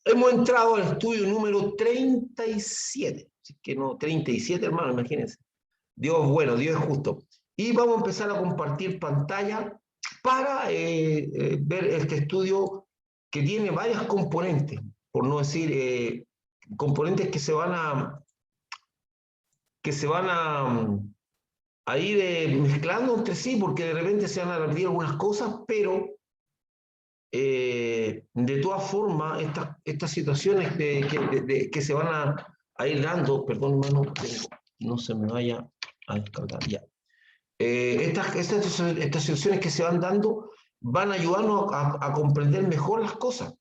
Hemos entrado al estudio número 37. Que no, 37, hermano, imagínense. Dios es bueno, Dios es justo. Y vamos a empezar a compartir pantalla para ver este estudio que tiene varias componentes, por no decir componentes que se van a ir mezclando entre sí, porque de repente se van a repetir algunas cosas, pero de todas formas, estas situaciones que se van a ir dando, perdón, hermano, no se me vaya a descargar ya. Estas situaciones que se van dando van a ayudarnos a comprender mejor las cosas.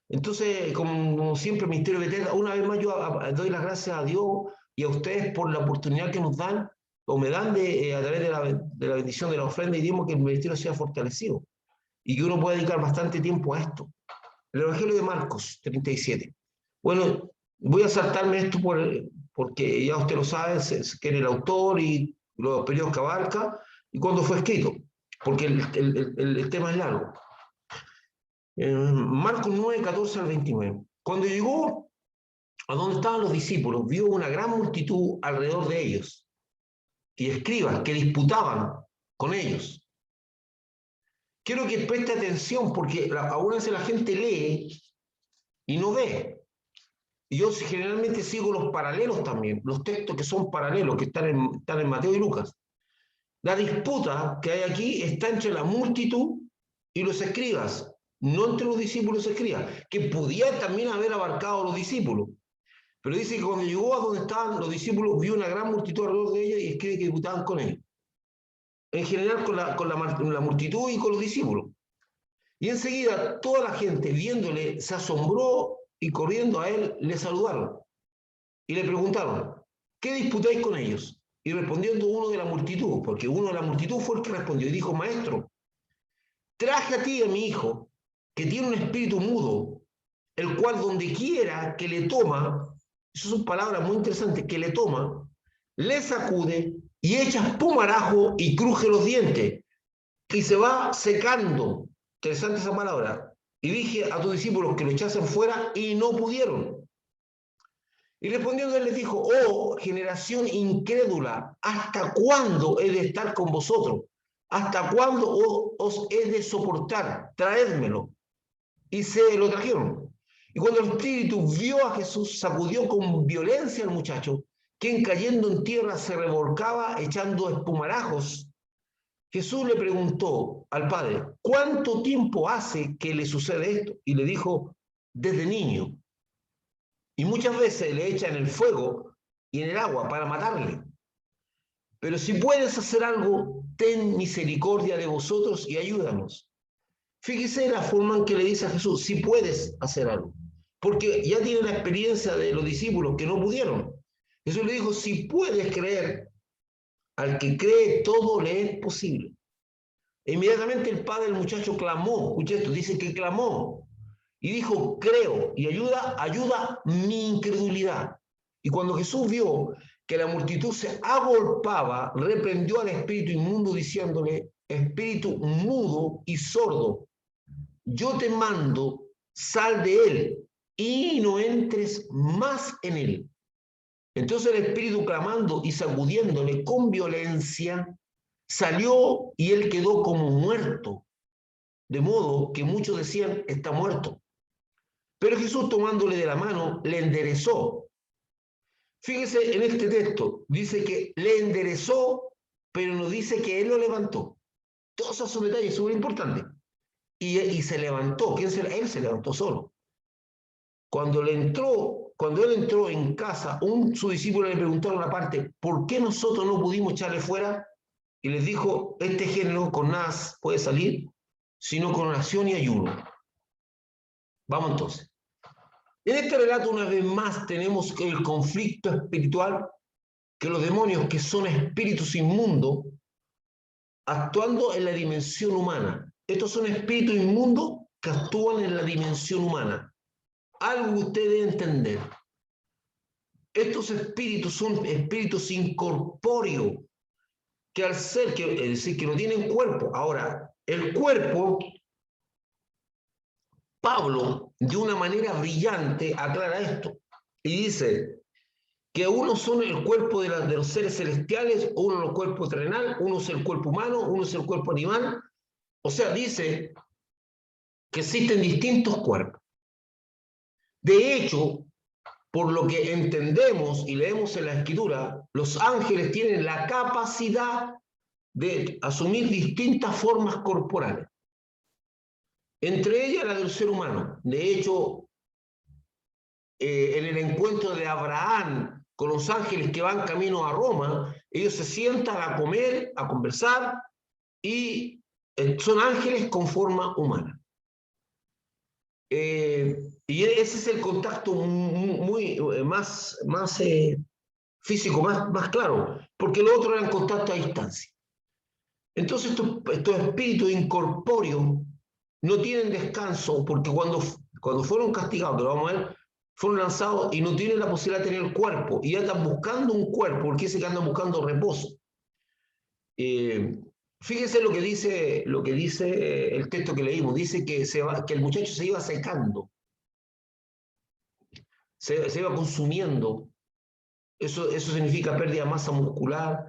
Entonces, como siempre, Ministerio de Bethesda, una vez más yo doy las gracias a Dios y a ustedes por la oportunidad que nos dan, o me dan a través de la bendición de la ofrenda y diezmo, que el ministerio sea fortalecido y que uno pueda dedicar bastante tiempo a esto. El Evangelio de Marcos 37. Bueno, voy a saltarme esto porque ya usted lo sabe, quién es el autor y los periodos que abarca y cuándo fue escrito, porque el tema es largo. Marcos 9, 14 al 29. Cuando llegó a donde estaban los discípulos, vio una gran multitud alrededor de ellos y escribas que disputaban con ellos. Quiero que preste atención porque aún así la gente lee y no ve. Y yo generalmente sigo los paralelos también, los textos que son paralelos, que están en Mateo y Lucas. La disputa que hay aquí está entre la multitud y los escribas, no entre los discípulos y los escribas, que podía también haber abarcado a los discípulos. Pero dice que cuando llegó a donde estaban los discípulos, vio una gran multitud alrededor de ellos y escribe que disputaban con ellos. En general con la multitud y con los discípulos. Y enseguida toda la gente viéndole se asombró y corriendo a él le saludaron. Y le preguntaron, ¿qué disputáis con ellos? Y respondiendo uno de la multitud, porque uno de la multitud fue el que respondió y dijo, maestro, traje a ti a mi hijo, que tiene un espíritu mudo, el cual donde quiera que le toma, esas son palabras muy interesantes, que le toma, le sacude y echa espumarajo y cruje los dientes, y se va secando. Interesante esa palabra. Y dije a tus discípulos que lo echasen fuera y no pudieron. Y respondiendo él les dijo, oh generación incrédula, ¿hasta cuándo he de estar con vosotros? ¿Hasta cuándo os he de soportar? Traédmelo. Y se lo trajeron. Y cuando el espíritu vio a Jesús, sacudió con violencia al muchacho, quien cayendo en tierra se revolcaba echando espumarajos. Jesús le preguntó al padre, ¿cuánto tiempo hace que le sucede esto? Y le dijo, desde niño. Y muchas veces le echan el fuego y en el agua para matarle. Pero si puedes hacer algo, ten misericordia de vosotros y ayúdanos. Fíjese la forma en que le dice a Jesús, si puedes hacer algo. Porque ya tiene la experiencia de los discípulos que no pudieron. Jesús le dijo, si puedes creer, al que cree todo le es posible. E inmediatamente el padre del muchacho clamó, escucha esto, dice que clamó y dijo, creo, y ayuda mi incredulidad. Y cuando Jesús vio que la multitud se agolpaba, reprendió al espíritu inmundo diciéndole, espíritu mudo y sordo, yo te mando, sal de él y no entres más en él. Entonces el espíritu clamando y sacudiéndole con violencia, salió y él quedó como muerto, de modo que muchos decían, está muerto. Pero Jesús tomándole de la mano, le enderezó. Fíjese en este texto, dice que le enderezó, pero no dice que él lo levantó. Todos esos detalles súper importantes. Y se levantó, él se levantó solo. Cuando él entró en casa, su discípulo le preguntó a una parte, ¿por qué nosotros no pudimos echarle fuera? Y les dijo, este género con nada puede salir, sino con oración y ayuno. Vamos entonces. En este relato, una vez más, tenemos el conflicto espiritual, que los demonios, que son espíritus inmundos, actuando en la dimensión humana. Estos son espíritus inmundos que actúan en la dimensión humana. Algo que usted debe entender. Estos espíritus son espíritus incorpóreos, que al ser, es decir, que no tienen cuerpo. Ahora, el cuerpo Pablo, de una manera brillante, aclara esto y dice que uno son el cuerpo de los seres celestiales, uno el cuerpo terrenal, uno es el cuerpo humano, uno es el cuerpo animal. O sea, dice que existen distintos cuerpos. De hecho, por lo que entendemos y leemos en la Escritura, los ángeles tienen la capacidad de asumir distintas formas corporales, entre ellas la del ser humano. De hecho, en el encuentro de Abraham con los ángeles que van camino a Roma, ellos se sientan a comer, a conversar, y son ángeles con forma humana. Y ese es el contacto más físico, más claro, porque lo otro era en contacto a distancia. Entonces estos espíritus incorpóreos no tienen descanso, porque cuando fueron castigados, que lo vamos a ver, fueron lanzados y no tienen la posibilidad de tener el cuerpo, y ya están buscando un cuerpo, porque dice que andan buscando reposo. Fíjense lo que dice el texto que leímos, dice que el muchacho se iba secando, se iba consumiendo. Eso significa pérdida de masa muscular,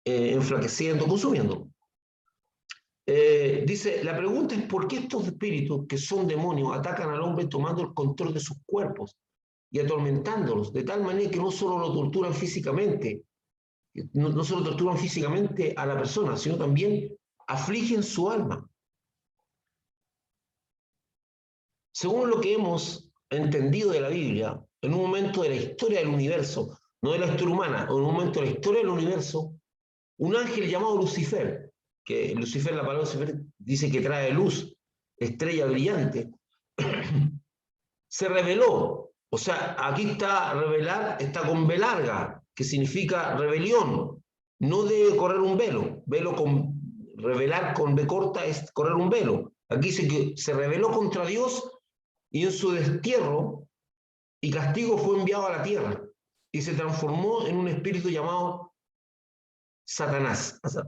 enflaqueciendo, consumiendo. Dice, la pregunta es ¿por qué estos espíritus que son demonios atacan al hombre tomando el control de sus cuerpos y atormentándolos, de tal manera que no solo lo torturan físicamente, no solo torturan físicamente a la persona, sino también afligen su alma? Según lo que hemos entendido de la Biblia, en un momento de la historia del universo, no de la historia humana, en un momento de la historia del universo, un ángel llamado Lucifer, que Lucifer, la palabra Lucifer dice que trae luz, estrella brillante, se reveló. O sea, aquí está revelar, está con B larga, que significa rebelión. No debe correr un velo. Revelar con B corta es correr un velo. Aquí dice que se rebeló contra Dios y en su destierro y castigo fue enviado a la tierra y se transformó en un espíritu llamado Satanás. O sea,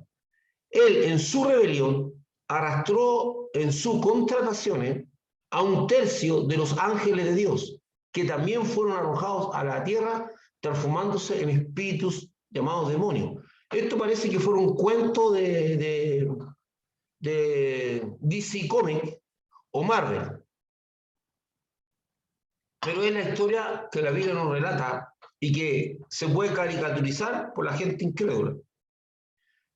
él en su rebelión arrastró en sus contrataciones a un tercio de los ángeles de Dios, que también fueron arrojados a la tierra, transformándose en espíritus llamados demonios. Esto parece que fue un cuento de DC Comics o Marvel, pero es la historia que la Biblia nos relata y que se puede caricaturizar por la gente incrédula.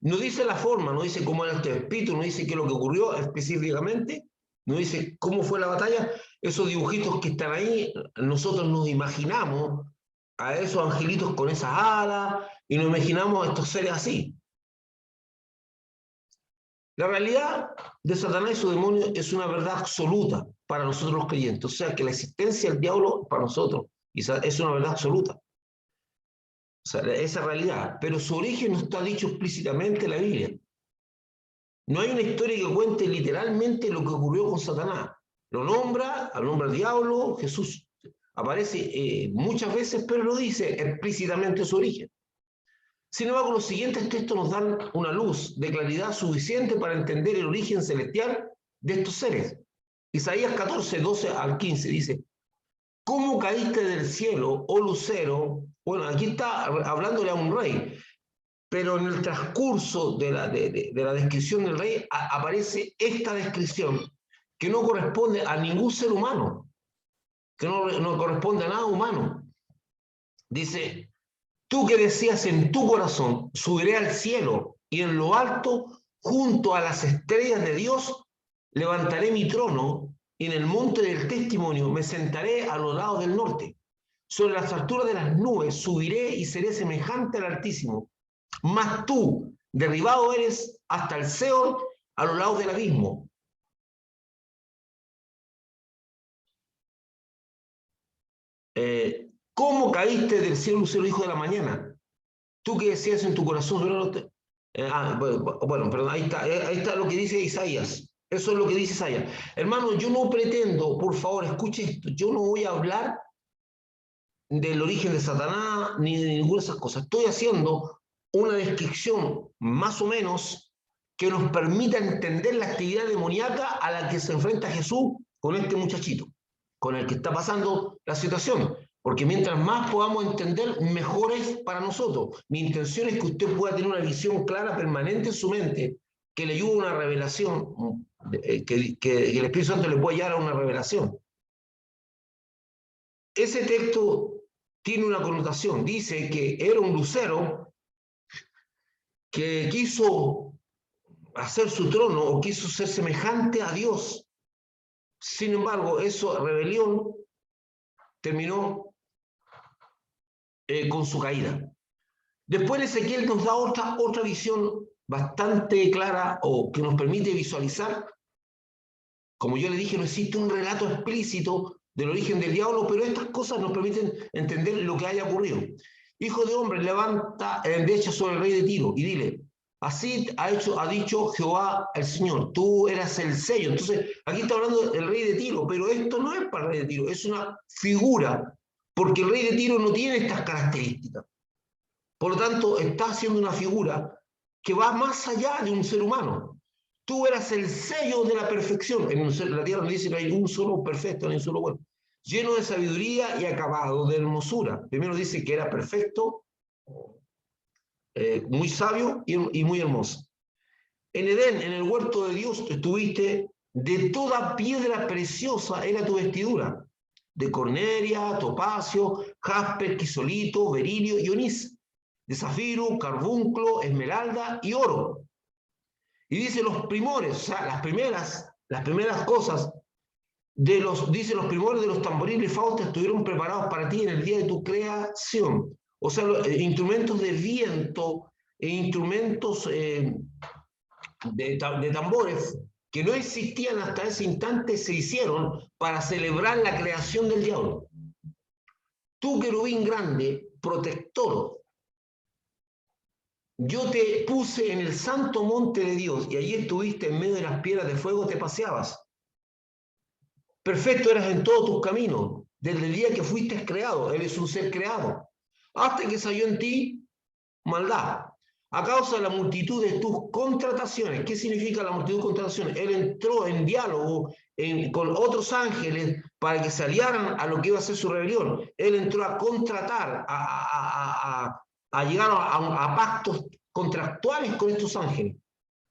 No dice la forma, no dice cómo era este espíritu, no dice qué es lo que ocurrió específicamente, no dice cómo fue la batalla. Esos dibujitos que están ahí, nosotros nos imaginamos a esos angelitos con esas alas y nos imaginamos a estos seres así. La realidad de Satanás y su demonio es una verdad absoluta para nosotros los creyentes. O sea, que la existencia del diablo para nosotros es una verdad absoluta. O sea, esa realidad. Pero su origen no está dicho explícitamente en la Biblia. No hay una historia que cuente literalmente lo que ocurrió con Satanás. Lo nombra al diablo, Jesús aparece muchas veces, pero no dice explícitamente su origen. Sin embargo, los siguientes textos nos dan una luz de claridad suficiente para entender el origen celestial de estos seres. Isaías 14, 12 al 15 dice, ¿cómo caíste del cielo, oh lucero? Bueno, aquí está hablándole a un rey, pero en el transcurso de la descripción del rey aparece esta descripción que no corresponde a ningún ser humano, que no corresponde a nada humano. Dice, tú que decías en tu corazón, subiré al cielo y en lo alto, junto a las estrellas de Dios, levantaré mi trono y en el monte del testimonio me sentaré a los lados del norte. Sobre las alturas de las nubes subiré y seré semejante al Altísimo. Mas tú, derribado eres hasta el Seol, a los lados del abismo. ¿Cómo caíste del cielo, lucero, hijo de la mañana? Tú que decías en tu corazón, bueno, perdón, ahí está lo que dice Isaías. Eso es lo que dice Isaías. Hermano, yo no pretendo, por favor, escuche esto, yo no voy a hablar del origen de Satanás ni de ninguna de esas cosas. Estoy haciendo una descripción más o menos que nos permita entender la actividad demoníaca a la que se enfrenta Jesús con este muchachito, con el que está pasando la situación. Porque mientras más podamos entender, mejor es para nosotros. Mi intención es que usted pueda tener una visión clara, permanente en su mente, que le ayude a una revelación, que el Espíritu Santo le pueda llevar a una revelación. Ese texto tiene una connotación. Dice que era un lucero que quiso hacer su trono o quiso ser semejante a Dios. Sin embargo, esa rebelión terminó con su caída. Después Ezequiel nos da otra visión bastante clara o que nos permite visualizar. Como yo le dije, no existe un relato explícito del origen del diablo, pero estas cosas nos permiten entender lo que haya ocurrido. Hijo de hombre, levanta el derecho sobre el rey de Tiro y dile, así ha dicho Jehová el Señor, tú eras el sello. Entonces, aquí está hablando del rey de Tiro, pero esto no es para el rey de Tiro, es una figura, porque el rey de Tiro no tiene estas características. Por lo tanto, está haciendo una figura que va más allá de un ser humano. Tú eras el sello de la perfección. En la tierra nos dice que hay un solo perfecto, no hay un solo bueno. Lleno de sabiduría y acabado de hermosura. Primero dice que era perfecto, muy sabio y muy hermoso. En Edén, en el huerto de Dios, estuviste de toda piedra preciosa, era tu vestidura. De cornelia, topacio, jaspe, quisolito, berilio y onís. De zafiro, carbunclo, esmeralda y oro. Y dice los primores, o sea, las primeras cosas, dice los primores de los tamboriles y flautas estuvieron preparados para ti en el día de tu creación. O sea, instrumentos de viento e instrumentos de tambores que no existían hasta ese instante se hicieron para celebrar la creación del diablo. Tú, querubín grande, protector, yo te puse en el santo monte de Dios y allí estuviste en medio de las piedras de fuego, te paseabas. Perfecto eras en todos tus caminos, desde el día que fuiste creado, eres un ser creado, hasta que salió en ti maldad. A causa de la multitud de tus contrataciones. ¿Qué significa la multitud de contrataciones? Él entró en diálogo con otros ángeles para que se aliaran a lo que iba a ser su rebelión. Él entró a contratar, a llegar a pactos contractuales con estos ángeles.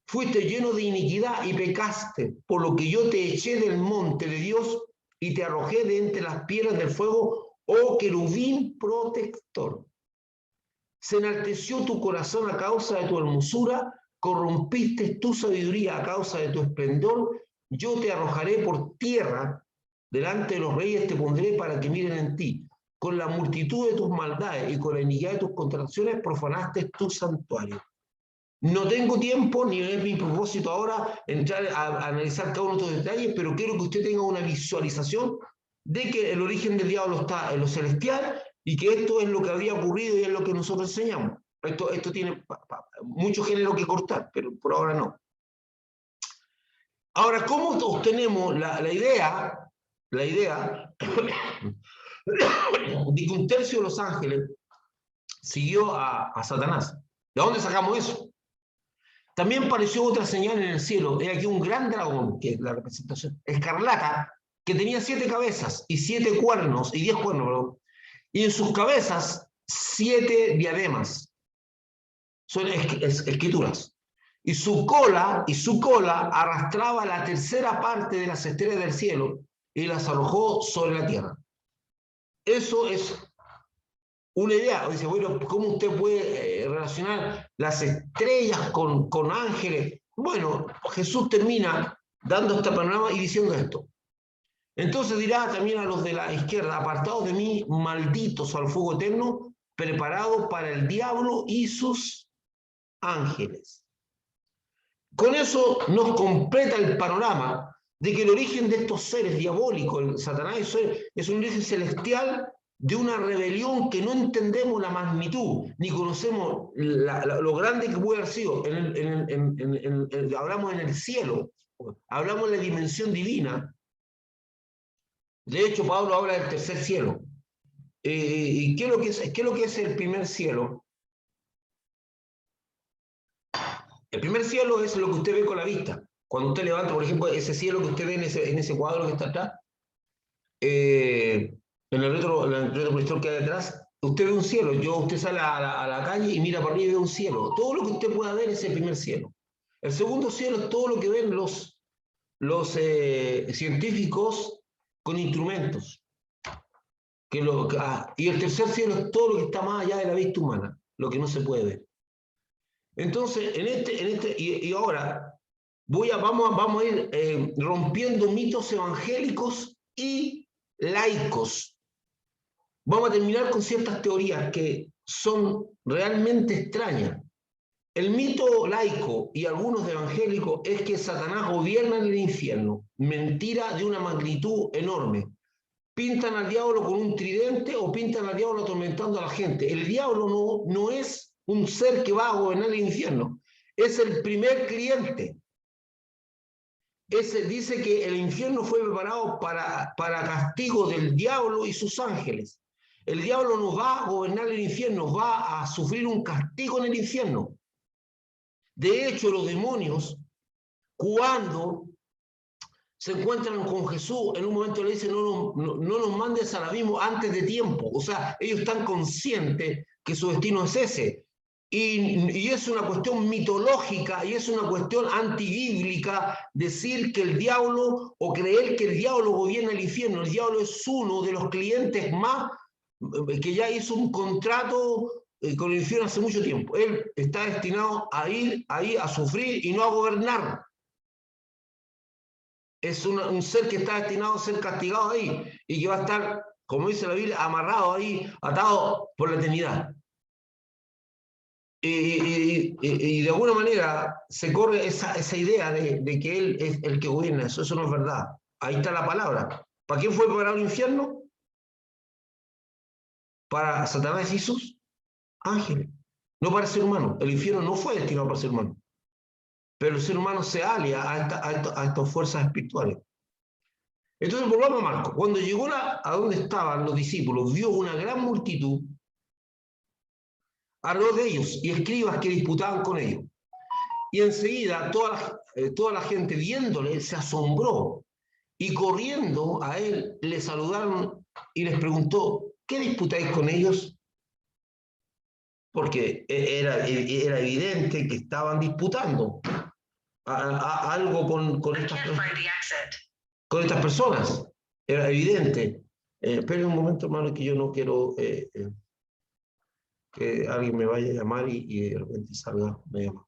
Fuiste lleno de iniquidad y pecaste, por lo que yo te eché del monte de Dios y te arrojé de entre las piedras del fuego, oh querubín protector. Se enalteció tu corazón a causa de tu hermosura, corrompiste tu sabiduría a causa de tu esplendor. Yo te arrojaré por tierra, delante de los reyes te pondré para que miren en ti. Con la multitud de tus maldades y con la iniquidad de tus contracciones profanaste tu santuario. No tengo tiempo, ni es mi propósito ahora entrar a analizar cada uno de estos detalles, pero quiero que usted tenga una visualización de que el origen del diablo está en lo celestial y que esto es lo que habría ocurrido y es lo que nosotros enseñamos. Esto tiene mucho género que cortar, pero por ahora no. Ahora, ¿cómo obtenemos la idea de que un tercio de los ángeles siguió a Satanás? ¿De dónde sacamos eso? También apareció otra señal en el cielo. Era aquí un gran dragón, que es la representación escarlata, que tenía 7 cabezas y 7 cuernos, y 10 cuernos, perdón. Y en sus cabezas 7 diademas. Son escrituras. Y su cola arrastraba la tercera parte de las estrellas del cielo y las arrojó sobre la tierra. Eso es una idea. Dice, bueno, ¿cómo usted puede relacionar las estrellas con ángeles? Bueno, Jesús termina dando este panorama y diciendo esto. Entonces dirá también a los de la izquierda, apartados de mí, malditos al fuego eterno, preparado para el diablo y sus ángeles. Con eso nos completa el panorama de que el origen de estos seres diabólicos, el Satanás, es un origen celestial de una rebelión que no entendemos la magnitud, ni conocemos lo grande que puede haber sido. Hablamos en el cielo, hablamos en la dimensión divina. De hecho, Pablo habla del tercer cielo. ¿Y qué es lo que es el primer cielo? El primer cielo es lo que usted ve con la vista. Cuando usted levanta, por ejemplo, ese cielo que usted ve en ese cuadro que está atrás, en el retroproyector que hay detrás, usted ve un cielo. Usted sale a la calle y mira para arriba y ve un cielo. Todo lo que usted pueda ver es el primer cielo. El segundo cielo es todo lo que ven los científicos con instrumentos. Y el tercer cielo es todo lo que está más allá de la vista humana, lo que no se puede ver. Entonces, y ahora vamos a ir rompiendo mitos evangélicos y laicos. Vamos a terminar con ciertas teorías que son realmente extrañas. El mito laico y algunos evangélicos es que Satanás gobierna en el infierno. Mentira de una magnitud enorme. Pintan al diablo con un tridente o pintan al diablo atormentando a la gente. El diablo no es un ser que va a gobernar el infierno. Es el primer cliente. Dice que el infierno fue preparado para castigo del diablo y sus ángeles. El diablo no va a gobernar el infierno, va a sufrir un castigo en el infierno. De hecho, los demonios, cuando se encuentran con Jesús, en un momento le dicen, no nos mandes al abismo antes de tiempo. O sea, ellos están conscientes que su destino es ese. Y es una cuestión mitológica y es una cuestión antibíblica decir que el diablo o creer que el diablo gobierna el infierno. El diablo es uno de los clientes más que ya hizo un contrato con el infierno hace mucho tiempo. Él está destinado a ir ahí a sufrir y no a gobernar. Es un ser que está destinado a ser castigado ahí y que va a estar, como dice la Biblia, amarrado ahí, atado por la eternidad. Y de alguna manera se corre esa idea de que él es el que gobierna. Eso no es verdad. Ahí está la palabra. ¿Para quién fue preparado el infierno? Para Satanás y sus ángeles. No para el ser humano. El infierno no fue destinado para el ser humano. Pero el ser humano se alia a estas fuerzas espirituales. Entonces volvamos a Marcos. Cuando llegó a donde estaban los discípulos, vio una gran multitud alrededor de ellos y escribas que disputaban con ellos. Y enseguida toda la gente viéndole se asombró y corriendo a él le saludaron y les preguntó, ¿qué disputáis con ellos? Porque era evidente que estaban disputando algo con estas personas. Era evidente. Esperen un momento, hermano, que yo no quiero que alguien me vaya a llamar y de repente salga, me llama.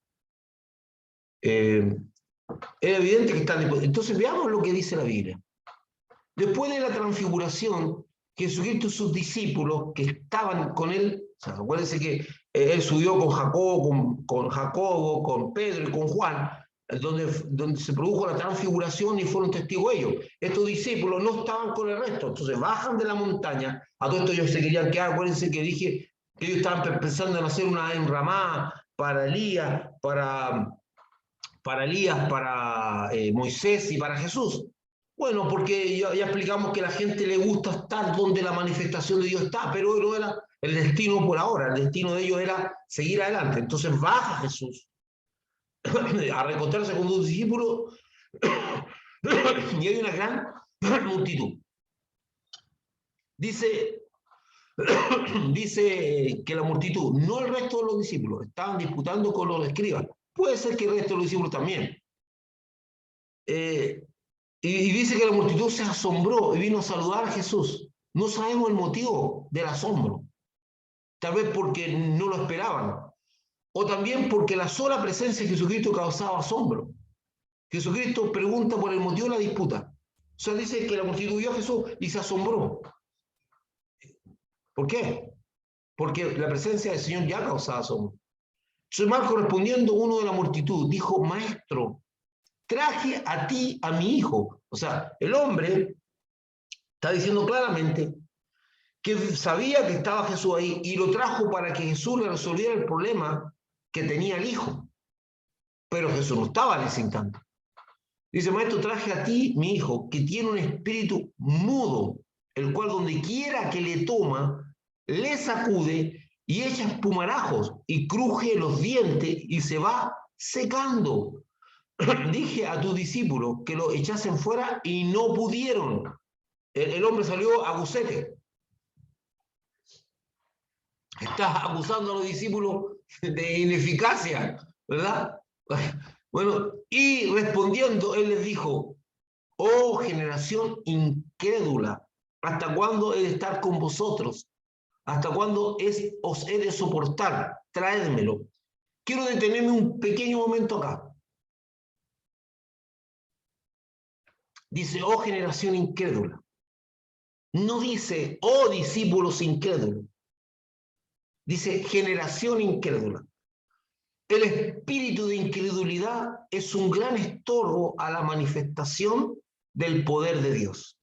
Era evidente que están disputando. Entonces veamos lo que dice la Biblia. Después de la transfiguración, Jesucristo y sus discípulos que estaban con él, o sea, acuérdense que él subió con Jacobo, con Pedro y con Juan, donde se produjo la transfiguración y fueron testigos ellos. Estos discípulos no estaban con el resto, entonces bajan de la montaña, a todo esto ellos se querían quedar. Acuérdense que dije que ellos estaban pensando en hacer una enramada para Elías, para Moisés y para Jesús. Bueno, porque ya explicamos que a la gente le gusta estar donde la manifestación de Dios está, pero no era el destino por ahora, el destino de ellos era seguir adelante. Entonces baja Jesús a reencontrarse con sus discípulos y hay una gran multitud. Dice que la multitud, no el resto de los discípulos, estaban disputando con los escribas. Puede ser que el resto de los discípulos también. Y dice que la multitud se asombró y vino a saludar a Jesús. No sabemos el motivo del asombro. Tal vez porque no lo esperaban. O también porque la sola presencia de Jesucristo causaba asombro. Jesucristo pregunta por el motivo de la disputa. O sea, dice que la multitud vio a Jesús y se asombró. ¿Por qué? Porque la presencia del Señor ya causaba asombro. Entonces Marcos, respondiendo, uno de la multitud dijo, Maestro, traje a ti a mi hijo. O sea, el hombre está diciendo claramente que sabía que estaba Jesús ahí y lo trajo para que Jesús le resolviera el problema que tenía el hijo. Pero Jesús no estaba en ese instante. Dice, Maestro, traje a ti mi hijo, que tiene un espíritu mudo, el cual donde quiera que le toma, le sacude y echa espumarajos y cruje los dientes y se va secando. dije a tus discípulos que lo echasen fuera y no pudieron. El hombre salió a bucete. Estás acusando a los discípulos de ineficacia, ¿verdad? Bueno, y respondiendo, él les dijo, oh generación incrédula, ¿hasta cuándo he de estar con vosotros? ¿Hasta cuándo os he de soportar? Traédmelo. Quiero detenerme un pequeño momento acá. Dice, oh generación incrédula. No dice, oh discípulos incrédulos. Dice, generación incrédula. El espíritu de incredulidad es un gran estorbo a la manifestación del poder de Dios.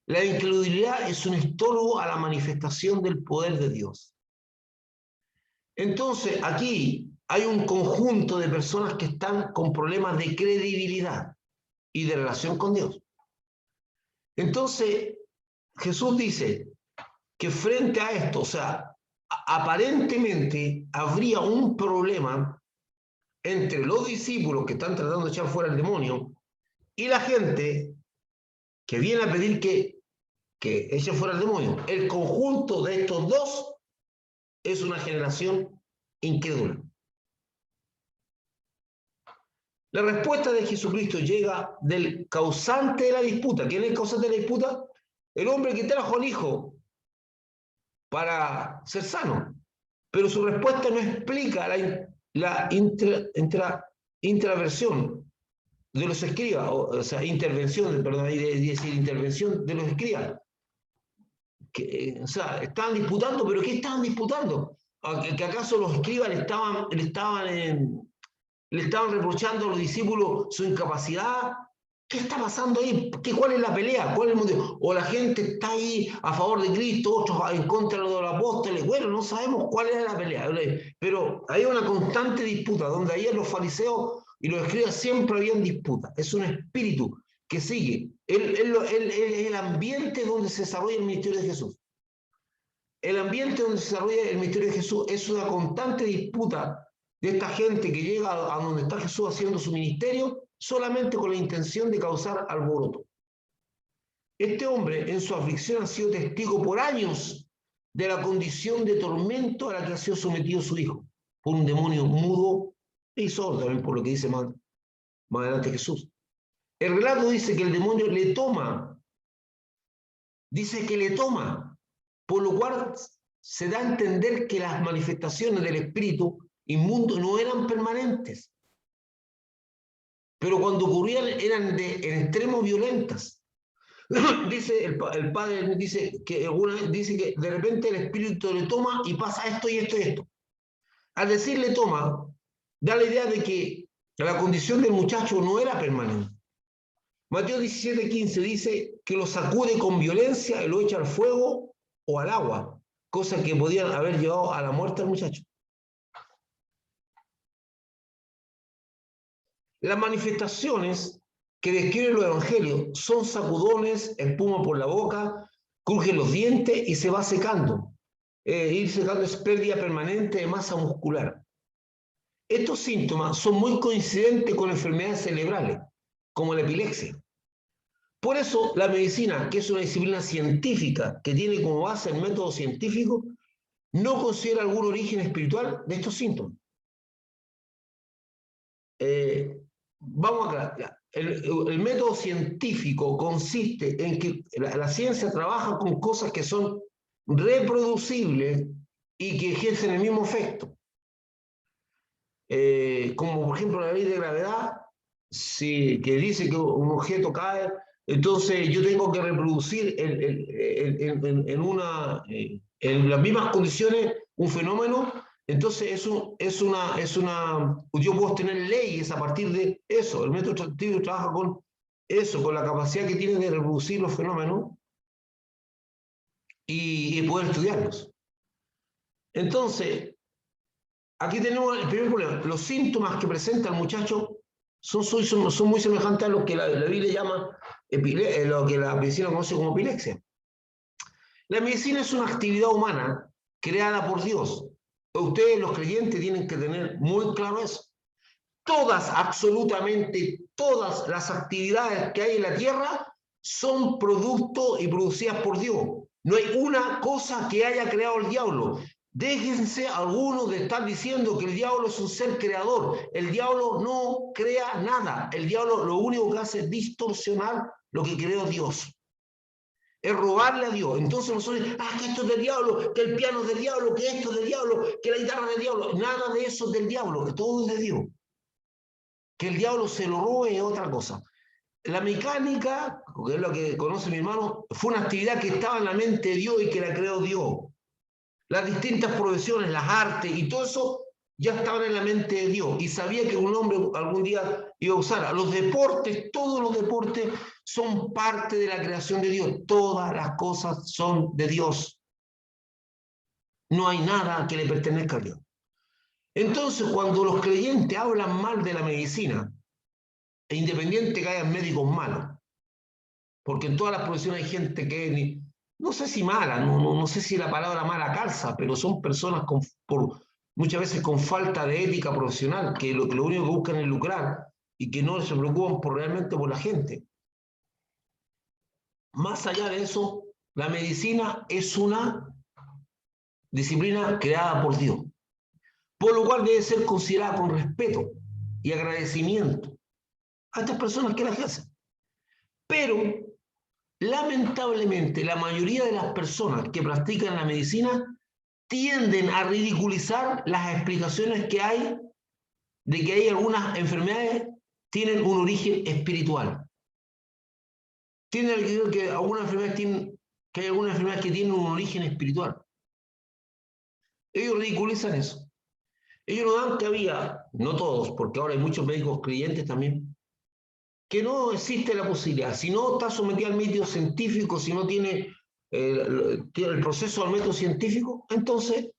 La incredulidad es un estorbo a la manifestación del poder de Dios. Entonces, aquí hay un conjunto de personas que están con problemas de credibilidad y de relación con Dios. Entonces, Jesús dice que frente a esto, o sea, aparentemente habría un problema entre los discípulos que están tratando de echar fuera el demonio y la gente que viene a pedir que eche fuera el demonio. El conjunto de estos dos es una generación incrédula. La respuesta de Jesucristo llega del causante de la disputa. ¿Quién es el causante de la disputa? El hombre que trajo al hijo para ser sano. Pero su respuesta no explica la intraversión de los escribas, o sea, intervención, perdón, decir intervención de los escribas. O sea, estaban disputando, pero ¿qué estaban disputando? ¿Que acaso los escribas le estaban reprochando a los discípulos su incapacidad? ¿Qué está pasando ahí? ¿Cuál es la pelea? ¿Cuál es el motivo? ¿O la gente está ahí a favor de Cristo, otros en contra de los apóstoles? Bueno, no sabemos cuál es la pelea. Pero hay una constante disputa, donde ayer los fariseos y los escribas siempre habían disputa. Es un espíritu que sigue. El ambiente donde se desarrolla el ministerio de Jesús. El ambiente donde se desarrolla el ministerio de Jesús es una constante disputa de esta gente que llega a donde está Jesús haciendo su ministerio solamente con la intención de causar alboroto. Este hombre en su aflicción ha sido testigo por años de la condición de tormento a la que ha sido sometido su hijo por un demonio mudo y sordo, también por lo que dice más adelante Jesús. El relato dice que el demonio le toma, dice que le toma, por lo cual se da a entender que las manifestaciones del espíritu inmundo no eran permanentes, pero cuando ocurrían eran en extremo violentas. Dice el padre, dice que de repente el espíritu le toma y pasa esto y esto y esto. Al decirle toma, da la idea de que la condición del muchacho no era permanente. Mateo 17:15 dice que lo sacude con violencia y lo echa al fuego o al agua, cosa que podían haber llevado a la muerte al muchacho. Las manifestaciones que describen los evangelios son sacudones, espuma por la boca, crujen los dientes y se va secando. Ir secando es pérdida permanente de masa muscular. Estos síntomas son muy coincidentes con enfermedades cerebrales, como la epilepsia. Por eso la medicina, que es una disciplina científica que tiene como base el método científico, no considera algún origen espiritual de estos síntomas. Vamos acá. El método científico consiste en que la ciencia trabaja con cosas que son reproducibles y que ejercen el mismo efecto. Como por ejemplo la ley de gravedad, que dice que un objeto cae, entonces yo tengo que reproducir en las mismas condiciones un fenómeno. Entonces yo puedo tener leyes a partir de eso. El método científico trabaja con eso, con la capacidad que tiene de reproducir los fenómenos y poder estudiarlos. Entonces, aquí tenemos el primer problema. Los síntomas que presenta el muchacho son muy semejantes a lo que la Biblia llama, lo que la medicina conoce como epilepsia. La medicina es una actividad humana creada por Dios. Ustedes, los creyentes, tienen que tener muy claro eso. todas, absolutamente todas las actividades que hay en la tierra son producto y producidas por Dios. No hay una cosa que haya creado el diablo. Déjense algunos de estar diciendo que el diablo es un ser creador. El diablo no crea nada. El diablo lo único que hace es distorsionar lo que creó Dios. Es robarle a Dios. Entonces nosotros, que esto es del diablo, que el piano es del diablo, que esto es del diablo, que la guitarra es del diablo. Nada de eso es del diablo, que todo es de Dios. Que el diablo se lo robe es otra cosa. La mecánica, que es lo que conoce mi hermano, fue una actividad que estaba en la mente de Dios y que la creó Dios. Las distintas profesiones, las artes y todo eso ya estaban en la mente de Dios y sabía que un hombre algún día iba a usar. Los deportes, todos los deportes son parte de la creación de Dios. Todas las cosas son de Dios. No hay nada que le pertenezca a Dios. Entonces, cuando los creyentes hablan mal de la medicina, e independiente que hayan médicos malos, porque en todas las profesiones hay gente que es, no sé si mala, no sé si la palabra mala calza, pero son personas muchas veces con falta de ética profesional, que lo único que buscan es lucrar y que no se preocupan realmente por la gente. Más allá de eso, la medicina es una disciplina creada por Dios, por lo cual debe ser considerada con respeto y agradecimiento a estas personas que la hacen. Pero lamentablemente, la mayoría de las personas que practican la medicina tienden a ridiculizar las explicaciones que hay de que hay algunas enfermedades tienen un origen espiritual. Tienen que algunas enfermedades que hay algunas enfermedades que tienen un origen espiritual. Ellos ridiculizan eso. Ellos no dan cabida, no todos, porque ahora hay muchos médicos creyentes también, que no existe la posibilidad. Si no está sometido al método científico, si no tiene el proceso al método científico, entonces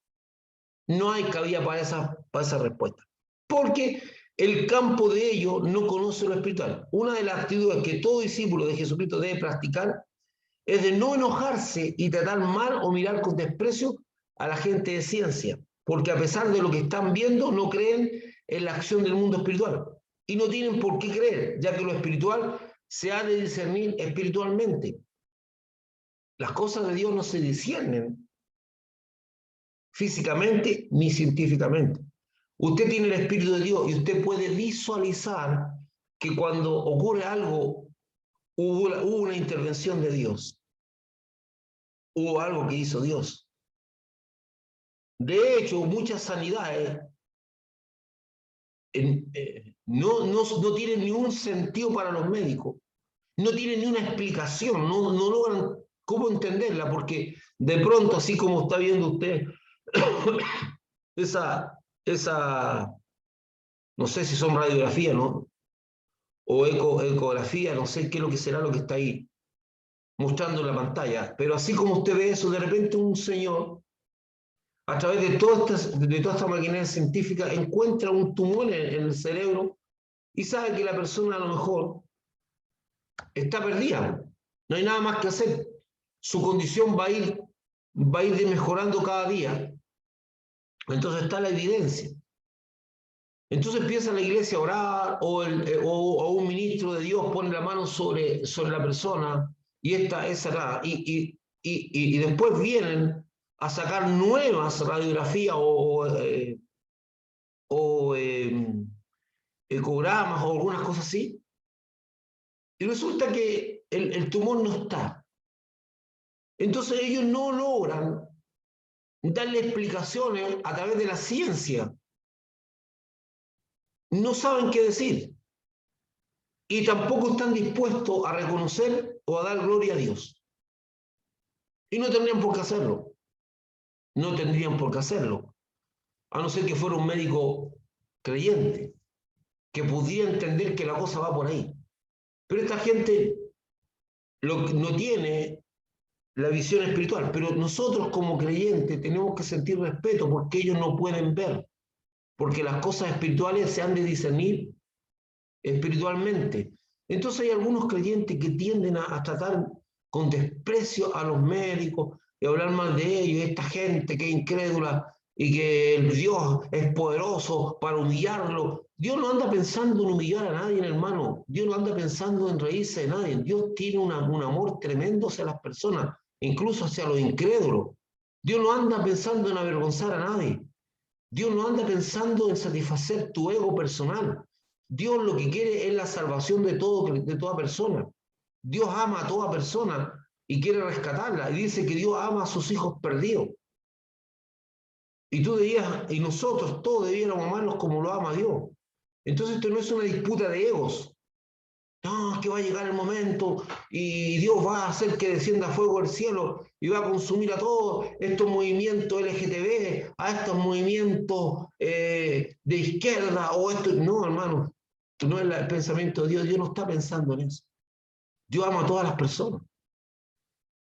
no hay cabida para esa respuesta. Porque el campo de ellos no conoce lo espiritual. Una de las actitudes que todo discípulo de Jesucristo debe practicar es de no enojarse y tratar mal o mirar con desprecio a la gente de ciencia, porque a pesar de lo que están viendo, no creen en la acción del mundo espiritual. Y no tienen por qué creer, ya que lo espiritual se ha de discernir espiritualmente. Las cosas de Dios no se disciernen físicamente ni científicamente. Usted tiene el Espíritu de Dios y usted puede visualizar que cuando ocurre algo, hubo una intervención de Dios. Hubo algo que hizo Dios. De hecho, muchas sanidades no tienen ni un sentido para los médicos. No tienen ni una explicación, no logran cómo entenderla, porque de pronto, así como está viendo usted esa, no sé si son radiografías, ¿no? O ecografía, no sé qué es lo que será lo que está ahí mostrando en la pantalla, pero así como usted ve eso, de repente un señor, a través de toda esta maquinaria científica, encuentra un tumor en el cerebro y sabe que la persona a lo mejor está perdida, no hay nada más que hacer, su condición va a ir mejorando cada día, entonces está la evidencia. Entonces empieza la iglesia a orar o un ministro de Dios pone la mano sobre la persona y esta es sacada. Y después vienen a sacar nuevas radiografías o ecogramas o algunas cosas así. Y resulta que el tumor no está. Entonces ellos no logran darle explicaciones a través de la ciencia. No saben qué decir. Y tampoco están dispuestos a reconocer o a dar gloria a Dios. Y no tendrían por qué hacerlo. No tendrían por qué hacerlo. A no ser que fuera un médico creyente, que pudiera entender que la cosa va por ahí. Pero esta gente no tiene la visión espiritual. Pero nosotros como creyentes tenemos que sentir respeto porque ellos no pueden ver. Porque las cosas espirituales se han de discernir espiritualmente. Entonces hay algunos creyentes que tienden a tratar con desprecio a los médicos y hablar mal de ellos, esta gente que es incrédula, y que el Dios es poderoso para humillarlo. Dios no anda pensando en humillar a nadie, hermano. Dios no anda pensando en reírse de nadie. Dios tiene un amor tremendo hacia las personas, incluso hacia los incrédulos. Dios no anda pensando en avergonzar a nadie. Dios no anda pensando en satisfacer tu ego personal. Dios lo que quiere es la salvación de toda persona. Dios ama a toda persona y quiere rescatarla. Y dice que Dios ama a sus hijos perdidos. Y tú debías, y nosotros todos debiéramos amarlos como lo ama Dios. Entonces esto no es una disputa de egos. No, es que va a llegar el momento y Dios va a hacer que descienda fuego del cielo y va a consumir a todos estos movimientos LGTB, a estos movimientos de izquierda o esto. No, hermano, no es el pensamiento de Dios. Dios no está pensando en eso. Dios ama a todas las personas.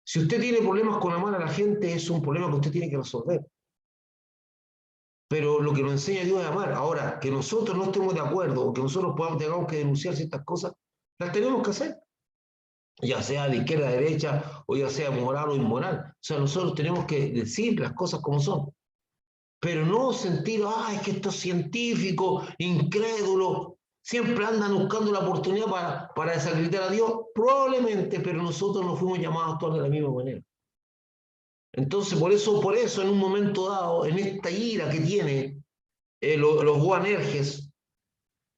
Si usted tiene problemas con amar a la gente, es un problema que usted tiene que resolver. Pero lo que nos enseña Dios es amar. Ahora, que nosotros no estemos de acuerdo o que nosotros tengamos que denunciar ciertas cosas, las tenemos que hacer. Ya sea de izquierda a derecha o ya sea moral o inmoral. O sea, nosotros tenemos que decir las cosas como son. Pero no sentir, es que estos científicos, incrédulos, siempre andan buscando la oportunidad para desacreditar a Dios. Probablemente, pero nosotros no fuimos llamados a actuar de la misma manera. Entonces, por eso, en un momento dado, en esta ira que tiene los Boanerges,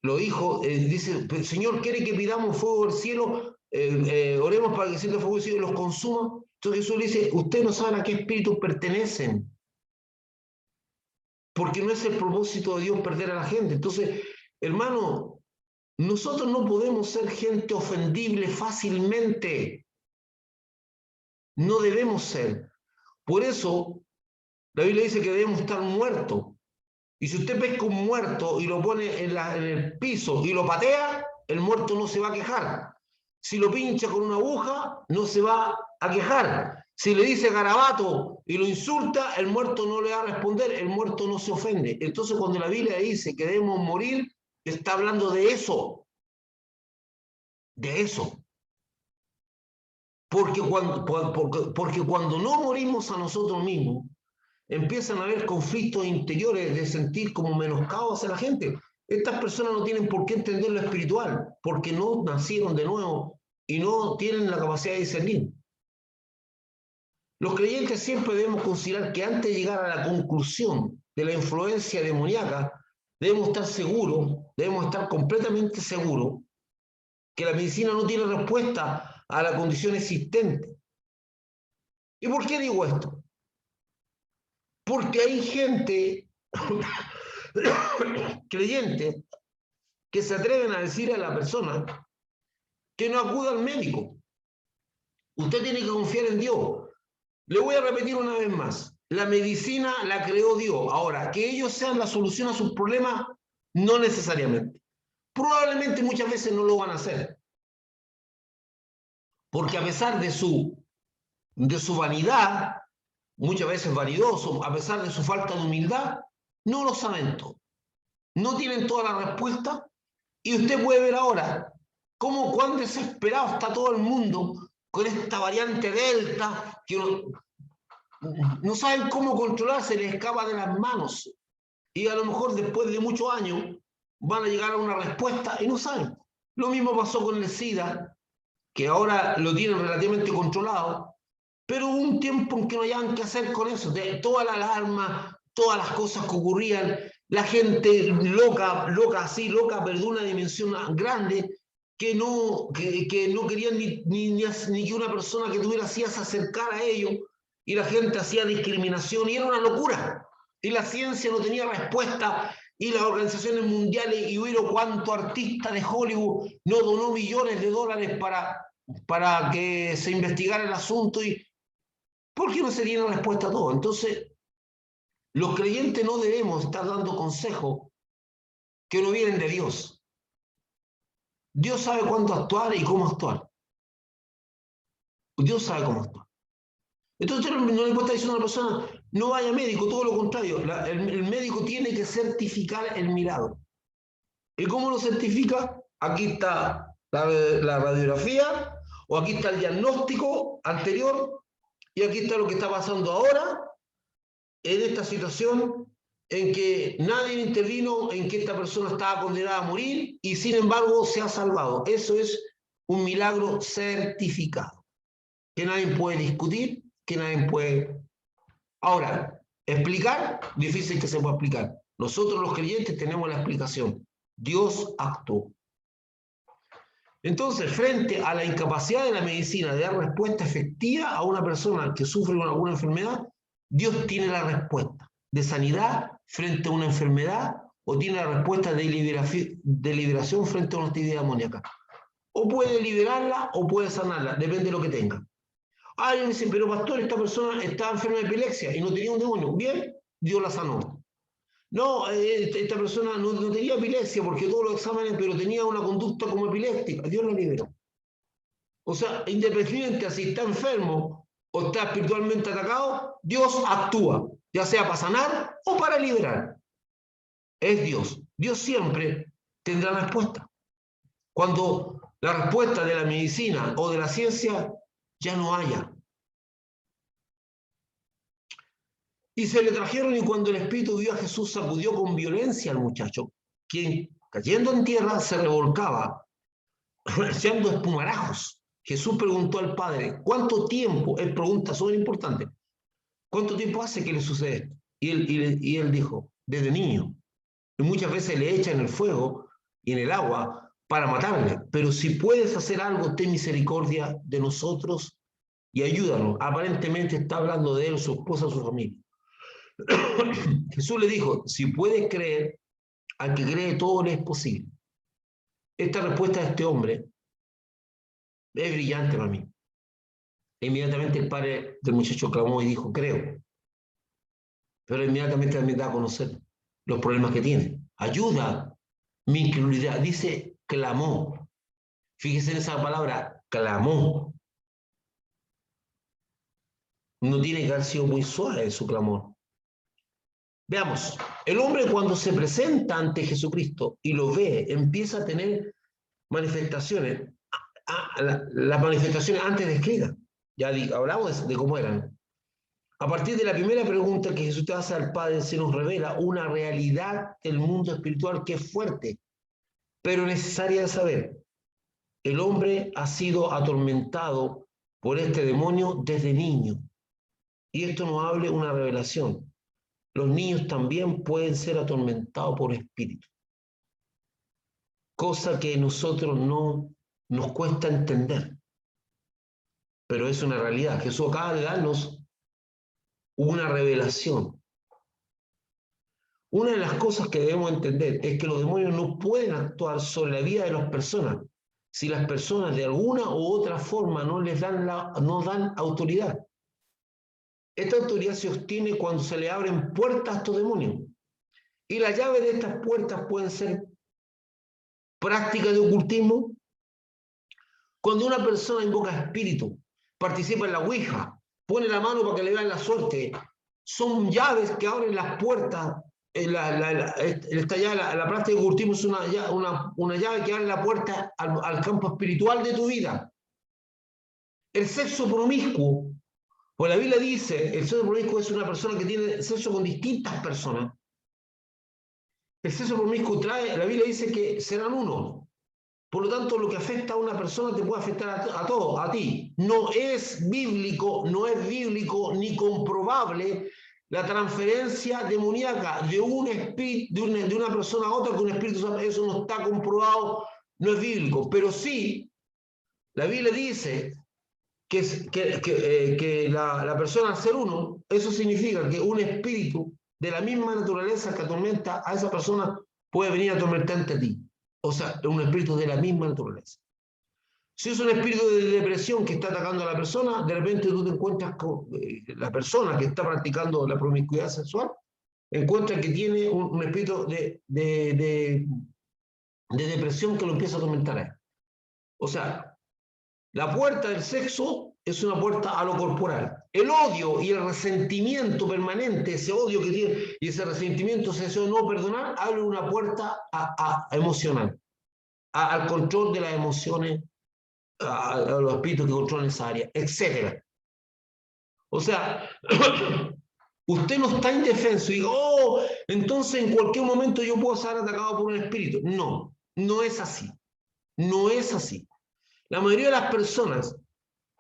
los hijos, dice, el Señor quiere que pidamos fuego del cielo, oremos para que sienta fuego del cielo y los consuma. Entonces Jesús le dice, ustedes no saben a qué espíritu pertenecen, porque no es el propósito de Dios perder a la gente. Entonces, hermano, nosotros no podemos ser gente ofendible fácilmente. No debemos ser. Por eso, la Biblia dice que debemos estar muertos. Y si usted pesca un muerto y lo pone en el piso y lo patea, el muerto no se va a quejar. Si lo pincha con una aguja, no se va a quejar. Si le dice garabato y lo insulta, el muerto no le va a responder, el muerto no se ofende. Entonces, cuando la Biblia dice que debemos morir, está hablando de eso. De eso. Porque cuando no morimos a nosotros mismos, empiezan a haber conflictos interiores de sentir como menoscabo hacia la gente. Estas personas no tienen por qué entender lo espiritual, porque no nacieron de nuevo y no tienen la capacidad de discernir. Los creyentes siempre debemos considerar que antes de llegar a la conclusión de la influencia demoníaca, debemos estar seguros, debemos estar completamente seguros que la medicina no tiene respuesta a la condición existente. ¿Y por qué digo esto? Porque hay gente creyente que se atreven a decir a la persona que no acuda al médico. Usted tiene que confiar en Dios. Le voy a repetir una vez más. La medicina la creó Dios. Ahora, que ellos sean la solución a sus problemas, no necesariamente. Probablemente muchas veces no lo van a hacer. Porque a pesar de su vanidad, muchas veces vanidoso, a pesar de su falta de humildad, no lo saben todo. No tienen toda la respuesta. Y usted puede ver ahora cómo cuán desesperado está todo el mundo con esta variante Delta, que no saben cómo controlarse, les escapa de las manos. Y a lo mejor después de muchos años van a llegar a una respuesta y no saben. Lo mismo pasó con el SIDA, que ahora lo tienen relativamente controlado, pero hubo un tiempo en que no hallaban qué hacer con eso, de toda la alarma, todas las cosas que ocurrían, la gente loca, pero de una dimensión grande, que no querían ni que una persona que tuviera SIDA se acercara a ellos, y la gente hacía discriminación, y era una locura. Y la ciencia no tenía respuesta, y las organizaciones mundiales, y hubo cuánto artista de Hollywood no donó millones de dólares para que se investigara el asunto, y ¿por qué no se tiene respuesta a todo? Entonces, los creyentes no debemos estar dando consejos que no vienen de Dios. Dios sabe cuándo actuar y cómo actuar. Dios sabe cómo actuar. Entonces no le puede estar diciendo a una persona, no vaya médico, todo lo contrario. El médico tiene que certificar el milagro. ¿Y cómo lo certifica? Aquí está la radiografía, o aquí está el diagnóstico anterior, y aquí está lo que está pasando ahora, en esta situación en que nadie intervino, en que esta persona estaba condenada a morir y sin embargo se ha salvado. Eso es un milagro certificado, que nadie puede discutir, que nadie puede... Ahora, explicar, difícil que se pueda explicar. Nosotros los creyentes tenemos la explicación. Dios actuó. Entonces, frente a la incapacidad de la medicina de dar respuesta efectiva a una persona que sufre con alguna enfermedad, Dios tiene la respuesta de sanidad frente a una enfermedad o tiene la respuesta de liberación frente a una actividad demoníaca. O puede liberarla o puede sanarla, depende de lo que tenga. Alguien dice, pero pastor, esta persona está enferma de epilepsia y no tenía un demonio. Bien, Dios la sanó. No, esta persona no tenía epilepsia porque todos los exámenes, pero tenía una conducta como epiléptica. Dios la liberó. O sea, independiente si está enfermo o está espiritualmente atacado, Dios actúa, ya sea para sanar o para liberar. Es Dios. Dios siempre tendrá respuesta. Cuando la respuesta de la medicina o de la ciencia ya no haya. Y se le trajeron y cuando el Espíritu vio a Jesús sacudió con violencia al muchacho, quien cayendo en tierra se revolcaba, echando espumarajos. Jesús preguntó al Padre, ¿cuánto tiempo? Es pregunta súper importante. ¿Cuánto tiempo hace que le sucede esto? Y él dijo, desde niño. Y muchas veces le echan en el fuego y en el agua para matarle. Pero si puedes hacer algo, ten misericordia de nosotros y ayúdanos. Aparentemente está hablando de él, su esposa, su familia. Jesús le dijo, si puedes creer, al que cree todo le es posible. Esta respuesta de este hombre es brillante para mí. Inmediatamente el padre del muchacho clamó y dijo, creo. Pero inmediatamente también da a conocer los problemas que tiene. Ayuda, mi incredulidad. Dice, clamó. Fíjese en esa palabra, clamó. No tiene que haber sido muy suave en su clamor. Veamos, el hombre cuando se presenta ante Jesucristo y lo ve, empieza a tener manifestaciones. Las manifestaciones antes descritas. Ya hablamos de cómo eran. A partir de la primera pregunta que Jesús te hace al Padre, se nos revela una realidad del mundo espiritual que es fuerte, pero necesaria de saber. El hombre ha sido atormentado por este demonio desde niño. Y esto nos habla una revelación. Los niños también pueden ser atormentados por espíritus. Cosa que nosotros no nos cuesta entender. Pero es una realidad. Jesús acaba de darnos una revelación. Una de las cosas que debemos entender es que los demonios no pueden actuar sobre la vida de las personas si las personas de alguna u otra forma no dan autoridad. Esta autoridad se obtiene cuando se le abren puertas a estos demonios. Y la llave de estas puertas pueden ser prácticas de ocultismo. Cuando una persona invoca espíritu, participa en la ouija, pone la mano para que le vean la suerte, son llaves que abren las puertas. La práctica de ocultismo es una llave que abre la puerta al campo espiritual de tu vida. El sexo promiscuo, pues la Biblia dice, el sexo promiscuo es una persona que tiene sexo con distintas personas. El sexo promiscuo la Biblia dice que serán uno. Por lo tanto, lo que afecta a una persona te puede afectar a todo, a ti. No es bíblico ni comprobable la transferencia demoníaca de un espíritu, de una persona a otra con un espíritu santo. Eso no está comprobado, no es bíblico. Pero sí, la Biblia dice que la persona al ser uno, eso significa que un espíritu de la misma naturaleza que atormenta a esa persona puede venir a atormentarte a ti. O sea, un espíritu de la misma naturaleza. Si es un espíritu de depresión que está atacando a la persona, de repente tú te encuentras con la persona que está practicando la promiscuidad sexual, encuentra que tiene un espíritu de depresión que lo empieza a atormentar a él. O sea, la puerta del sexo es una puerta a lo corporal. El odio y el resentimiento permanente, ese odio que tiene y ese resentimiento, ese deseo de no perdonar, abre una puerta emocional, al control de las emociones, a los espíritus que controlan esa área, etc. O sea, Usted no está indefenso y diga, oh, entonces en cualquier momento yo puedo ser atacado por un espíritu. No, no es así. No es así. La mayoría de las personas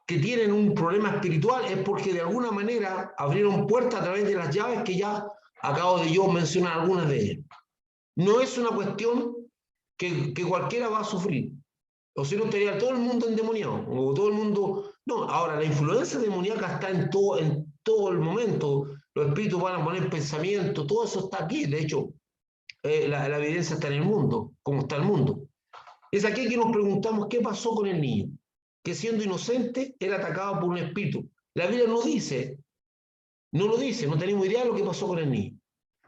que tienen un problema espiritual es porque de alguna manera abrieron puertas a través de las llaves que ya acabo de yo mencionar algunas de ellas. No es una cuestión que cualquiera va a sufrir. O si no, estaría todo el mundo endemoniado. O todo el mundo... No, ahora la influencia demoníaca está en todo el momento. Los espíritus van a poner pensamiento, todo eso está aquí. De hecho, la evidencia está en el mundo, como está el mundo. Es aquí que nos preguntamos qué pasó con el niño, que siendo inocente era atacado por un espíritu. La Biblia no dice, no lo dice, no tenemos idea de lo que pasó con el niño.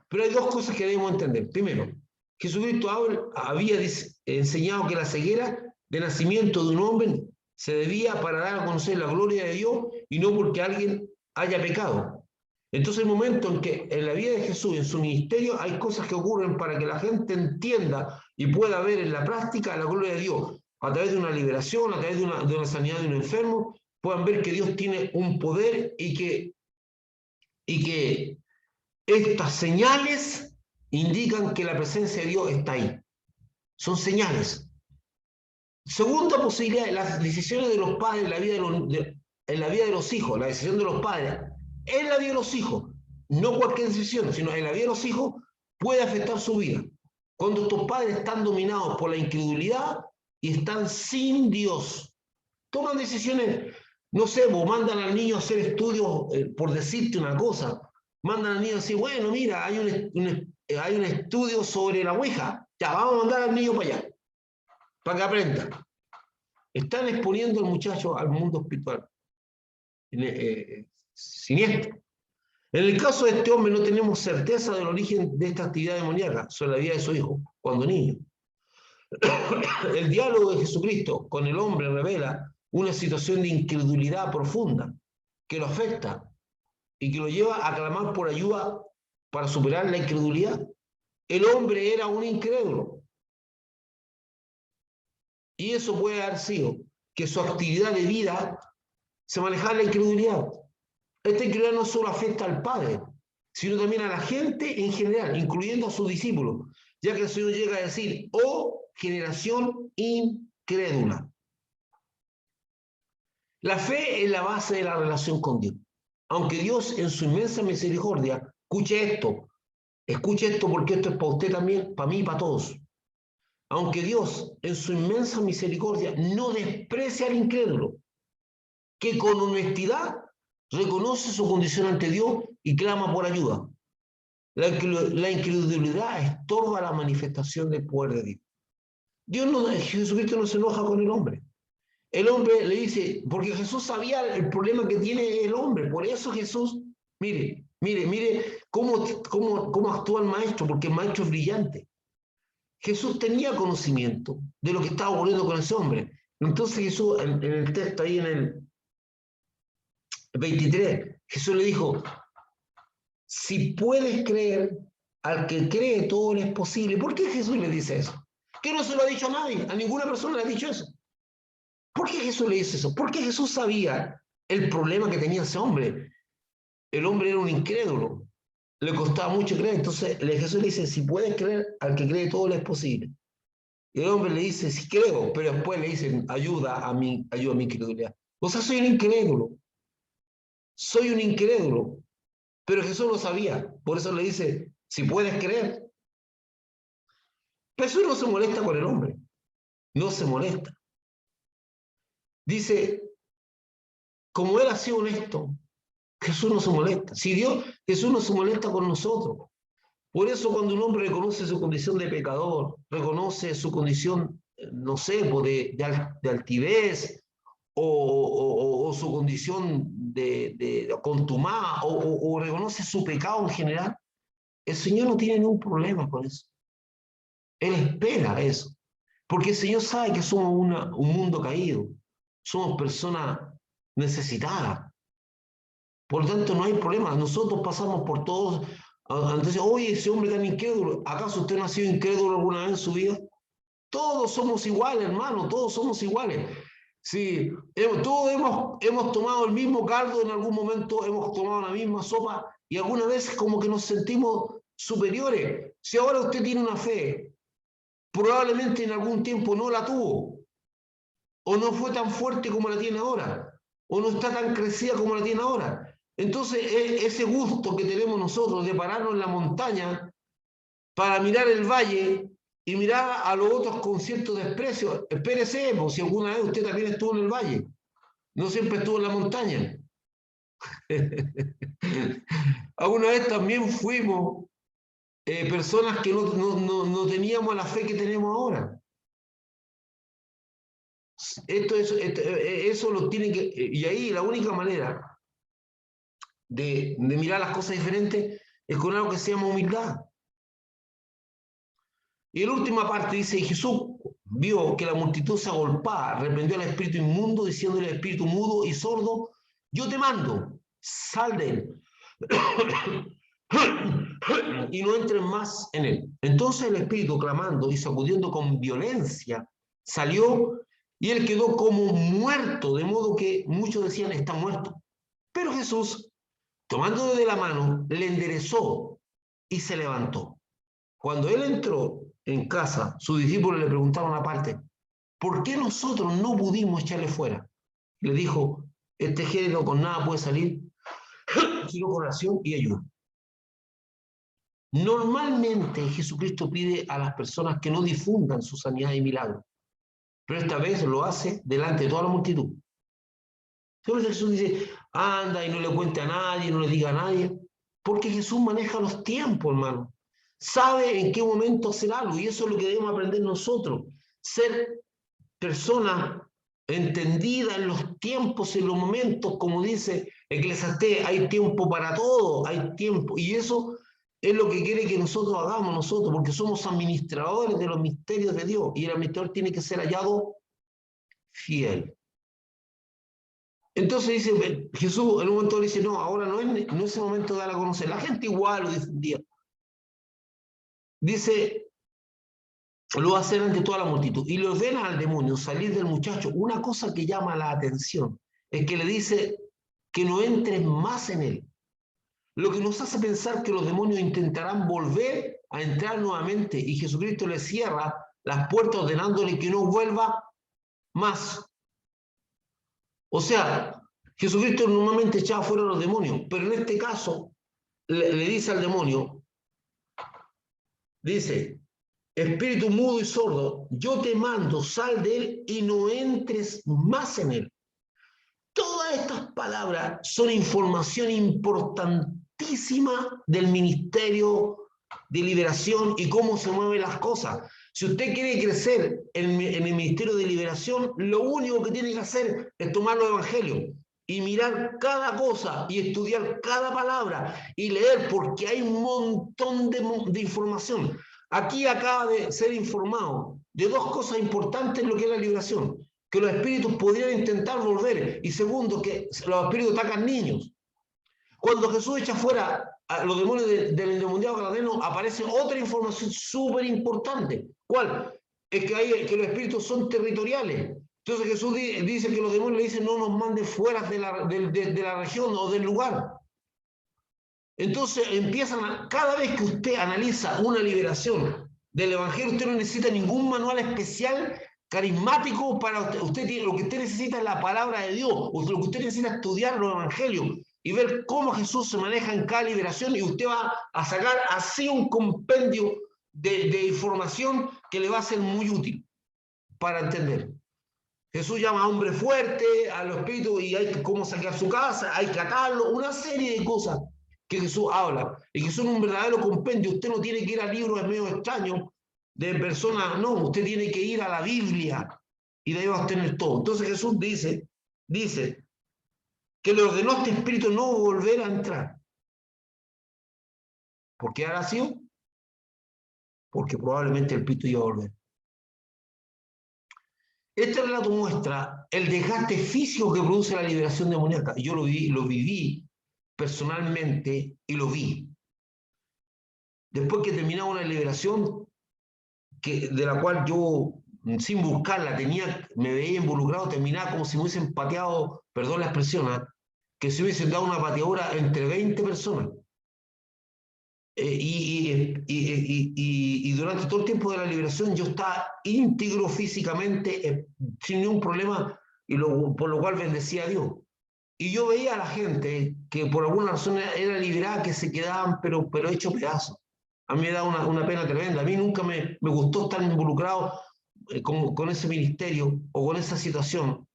Pero hay dos cosas que debemos entender. Primero, Jesucristo había enseñado que la ceguera de nacimiento de un hombre se debía para dar a conocer la gloria de Dios y no porque alguien haya pecado. Entonces, el momento en que en la vida de Jesús, en su ministerio, hay cosas que ocurren para que la gente entienda y pueda ver en la práctica la gloria de Dios. A través de una liberación, a través de una sanidad de un enfermo, puedan ver que Dios tiene un poder y que estas señales indican que la presencia de Dios está ahí. Son señales. Segunda posibilidad, las decisiones de los padres en la vida de los hijos, la decisión de los padres en la vida de los hijos, no cualquier decisión, sino en la vida de los hijos, puede afectar su vida. Cuando estos padres están dominados por la incredulidad y están sin Dios, toman decisiones, no sé, mandan al niño a hacer estudios, por decirte una cosa, mandan al niño a decir, bueno, mira, hay un estudio sobre la Ouija, ya, vamos a mandar al niño para allá, para que aprenda. Están exponiendo al muchacho al mundo espiritual, siniestro. En el caso de este hombre no tenemos certeza del origen de esta actividad demoníaca sobre la vida de su hijo, cuando niño. El diálogo de Jesucristo con el hombre revela una situación de incredulidad profunda que lo afecta y que lo lleva a clamar por ayuda para superar la incredulidad. El hombre era un incrédulo. Y eso puede haber sido que su actividad de vida se manejaba en la incredulidad. Esta incredulidad no solo afecta al padre, sino también a la gente en general, incluyendo a sus discípulos, ya que el Señor llega a decir, oh generación incrédula. La fe es la base de la relación con Dios. Aunque Dios en su inmensa misericordia, escuche esto porque esto es para usted también, para mí y para todos. Aunque Dios en su inmensa misericordia no desprecia al incrédulo, que con honestidad reconoce su condición ante Dios y clama por ayuda. La incredulidad estorba la manifestación del poder de Dios. Jesucristo no se enoja con el hombre. El hombre le dice, porque Jesús sabía el problema que tiene el hombre, por eso Jesús, mire cómo actúa el maestro, porque el maestro es brillante. Jesús tenía conocimiento de lo que estaba ocurriendo con ese hombre. Entonces Jesús, en el texto ahí en el 23, Jesús le dijo, si puedes creer, al que cree todo le es posible. ¿Por qué Jesús le dice eso? Que no se lo ha dicho a nadie, a ninguna persona le ha dicho eso. ¿Por qué Jesús le dice eso? Porque Jesús sabía el problema que tenía ese hombre. El hombre era un incrédulo, le costaba mucho creer. Entonces Jesús le dice, si puedes creer, al que cree todo le es posible. Y el hombre le dice, sí creo, pero después le dicen, ayuda a mi incredulidad. O sea, soy un incrédulo. Soy un incrédulo. Pero Jesús lo sabía. Por eso le dice, si puedes creer. Jesús no se molesta con el hombre. No se molesta. Dice, como él ha sido honesto, Jesús no se molesta. Jesús no se molesta con nosotros. Por eso cuando un hombre reconoce su condición de pecador, reconoce su condición, no sé, de altivez, o su condición de contumaz, o reconoce su pecado en general, el Señor no tiene ningún problema con eso. Él espera eso. Porque el Señor sabe que somos un mundo caído. Somos personas necesitadas. Por lo tanto, no hay problema. Nosotros pasamos por todos. Entonces, oye, ese hombre tan incrédulo, ¿acaso usted no ha sido incrédulo alguna vez en su vida? Todos somos iguales, hermano, todos somos iguales. Sí, todos hemos tomado el mismo caldo en algún momento, hemos tomado la misma sopa y algunas veces como que nos sentimos superiores. Si ahora usted tiene una fe, probablemente en algún tiempo no la tuvo, o no fue tan fuerte como la tiene ahora, o no está tan crecida como la tiene ahora. Entonces, ese gusto que tenemos nosotros de pararnos en la montaña para mirar el valle y mirar a los otros con cierto desprecio, espérese, pues, si alguna vez usted también estuvo en el valle, no siempre estuvo en la montaña. Alguna vez también fuimos personas que no teníamos la fe que tenemos ahora. Eso lo tiene que... Y ahí la única manera de mirar las cosas diferentes es con algo que se llama humildad. Y la última parte dice, y Jesús vio que la multitud se agolpaba, reprendió al espíritu inmundo, diciéndole al espíritu mudo y sordo, yo te mando, sal de él, y no entres más en él. Entonces el espíritu, clamando y sacudiendo con violencia, salió, y él quedó como muerto, de modo que muchos decían, está muerto. Pero Jesús, tomándole de la mano, le enderezó y se levantó. Cuando él entró en casa, sus discípulos le preguntaron aparte, ¿por qué nosotros no pudimos echarle fuera? Le dijo, este género con nada puede salir, sino con oración y ayuda. Normalmente Jesucristo pide a las personas que no difundan su sanidad y milagro, pero esta vez lo hace delante de toda la multitud. Entonces Jesús dice, anda y no le cuente a nadie, no le diga a nadie, porque Jesús maneja los tiempos, hermano. Sabe en qué momento hacer algo, y eso es lo que debemos aprender nosotros. Ser personas entendidas en los tiempos, en los momentos, como dice Eclesiastés, hay tiempo para todo, hay tiempo, y eso es lo que quiere que nosotros hagamos nosotros, porque somos administradores de los misterios de Dios, y el administrador tiene que ser hallado fiel. Entonces dice, Jesús en un momento le dice, no, ahora no es el momento de dar a conocer. La gente igual lo difundía. Dice, lo va a hacer ante toda la multitud. Y le ordena al demonio salir del muchacho. Una cosa que llama la atención es que le dice que no entres más en él. Lo que nos hace pensar que los demonios intentarán volver a entrar nuevamente y Jesucristo le cierra las puertas ordenándole que no vuelva más. O sea, Jesucristo normalmente echaba fuera a los demonios, pero en este caso le dice al demonio, dice, espíritu mudo y sordo, yo te mando, sal de él y no entres más en él. Todas estas palabras son información importantísima del ministerio de liberación y cómo se mueven las cosas. Si usted quiere crecer en el ministerio de liberación, lo único que tiene que hacer es tomar los evangelios y mirar cada cosa y estudiar cada palabra y leer, porque hay un montón de información. Aquí acaba de ser informado de dos cosas importantes en lo que es la liberación: que los espíritus podrían intentar volver, y segundo, que los espíritus atacan niños. Cuando Jesús echa fuera a los demonios del endemoniado gadareno, aparece otra información súper importante. ¿Cuál? Es que los espíritus son territoriales. Entonces Jesús dice que los demonios le dicen, no nos manden fuera de la región o del lugar. Entonces cada vez que usted analiza una liberación del evangelio, usted no necesita ningún manual especial carismático para usted. Lo que usted necesita es la palabra de Dios. Lo que usted necesita es estudiar los evangelios y ver cómo Jesús se maneja en cada liberación, y usted va a sacar así un compendio de información que le va a ser muy útil para entender. Jesús llama a hombre fuerte, a los espíritus, y hay cómo saquear su casa, hay que atarlo, una serie de cosas que Jesús habla, y que son un verdadero compendio. Usted no tiene que ir a libros medio extraños de personas, no, usted tiene que ir a la Biblia, y de ahí va a tener todo. Entonces Jesús dice que le ordenó a este espíritu no volver a entrar. ¿Por qué hará así? Porque probablemente el espíritu iba a volver. Este relato muestra el desgaste físico que produce la liberación demoníaca. Yo lo viví personalmente y lo vi. Después que terminaba una liberación de la cual yo, sin buscarla, me veía involucrado, terminaba como si me hubiesen pateado, perdón la expresión, que se hubiesen dado una pateadura entre 20 personas. y durante todo el tiempo de la liberación yo estaba íntegro físicamente, sin ningún problema, por lo cual bendecía a Dios. Y yo veía a la gente que por alguna razón era liberada, que se quedaban, pero hecho pedazos. A mí me da una pena tremenda. A mí nunca me gustó estar involucrado con ese ministerio o con esa situación.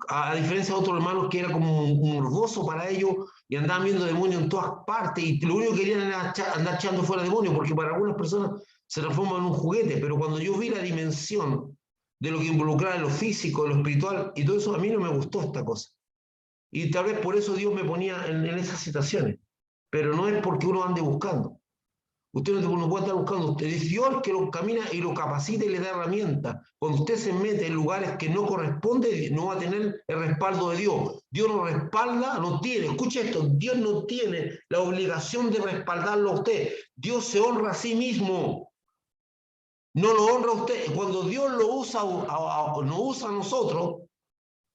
A diferencia de otros hermanos que era como un morboso para ellos y andaban viendo demonios en todas partes y lo único que querían era andar echando fuera demonios, porque para algunas personas se transforma en un juguete, pero cuando yo vi la dimensión de lo que involucraba en lo físico, en lo espiritual y todo eso, a mí no me gustó esta cosa. Y tal vez por eso Dios me ponía en esas situaciones, pero no es porque uno ande buscando. Usted no puede estar buscando, usted es Dios el que lo camina y lo capacita y le da herramientas. Cuando usted se mete en lugares que no corresponde, no va a tener el respaldo de Dios. Dios no respalda, no tiene, escuche esto, Dios no tiene la obligación de respaldarlo a usted. Dios se honra a sí mismo. No lo honra a usted. Cuando Dios lo usa, no usa a nosotros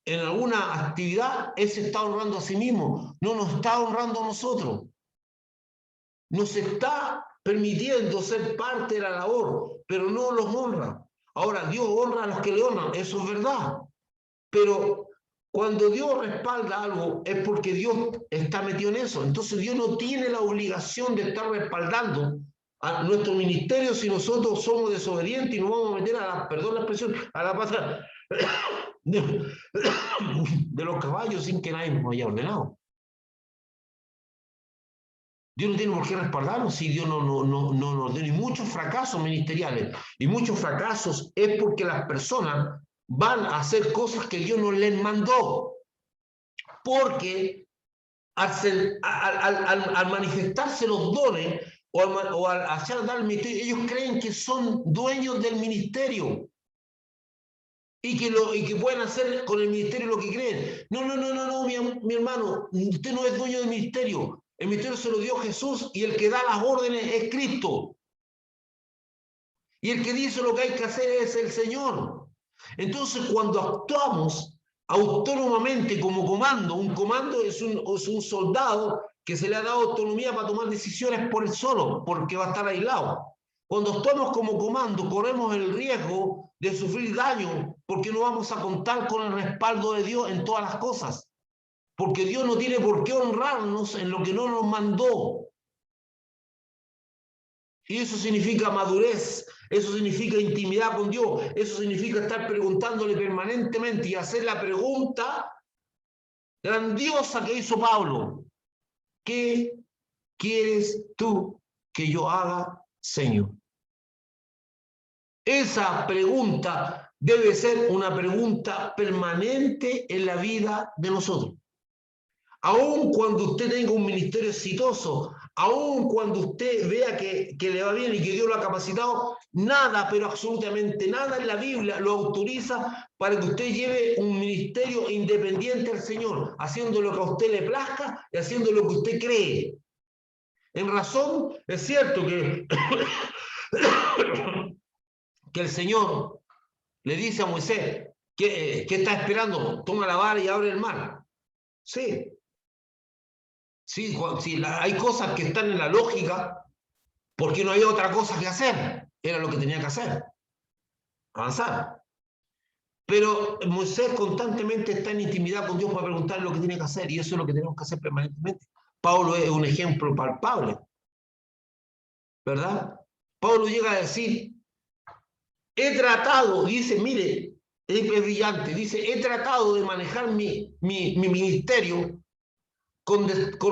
en alguna actividad, Él se está honrando a sí mismo. No nos está honrando a nosotros. Nos está permitiendo ser parte de la labor, pero no los honra. Ahora, Dios honra a los que le honran, eso es verdad. Pero cuando Dios respalda algo es porque Dios está metido en eso. Entonces Dios no tiene la obligación de estar respaldando a nuestro ministerio si nosotros somos desobedientes y nos vamos a meter a la, perdón la expresión, a la pata de los caballos sin que nadie nos haya ordenado. Dios no tiene por qué respaldarnos si Dios no nos ordena. Y muchos fracasos ministeriales y muchos fracasos es porque las personas van a hacer cosas que Dios no les mandó. Porque al manifestarse los dones o al hacer dar el ministerio, ellos creen que son dueños del ministerio y que pueden hacer con el ministerio lo que creen. No, mi hermano, usted no es dueño del ministerio. El ministerio se lo dio Jesús y el que da las órdenes es Cristo. Y el que dice lo que hay que hacer es el Señor. Entonces, cuando actuamos autónomamente como comando, un comando es un soldado que se le ha dado autonomía para tomar decisiones por él solo, porque va a estar aislado. Cuando actuamos como comando, corremos el riesgo de sufrir daño, porque no vamos a contar con el respaldo de Dios en todas las cosas. Porque Dios no tiene por qué honrarnos en lo que no nos mandó. Y eso significa madurez, eso significa intimidad con Dios, eso significa estar preguntándole permanentemente y hacer la pregunta grandiosa que hizo Pablo. ¿Qué quieres tú que yo haga, Señor? Esa pregunta debe ser una pregunta permanente en la vida de nosotros. Aun cuando usted tenga un ministerio exitoso, aun cuando usted vea que le va bien y que Dios lo ha capacitado, nada, pero absolutamente nada en la Biblia lo autoriza para que usted lleve un ministerio independiente al Señor, haciendo lo que a usted le plazca y haciendo lo que usted cree. En razón, es cierto que, que el Señor le dice a Moisés, ¿qué está esperando? Toma la vara y abre el mar. Sí. Sí, hay cosas que están en la lógica porque no había otra cosa que hacer. Era lo que tenía que hacer. Avanzar. Pero Moisés constantemente está en intimidad con Dios para preguntarle lo que tiene que hacer y eso es lo que tenemos que hacer permanentemente. Pablo es un ejemplo palpable. ¿Verdad? Pablo llega a decir, he tratado, dice, mire, es brillante, dice, he tratado de manejar mi ministerio con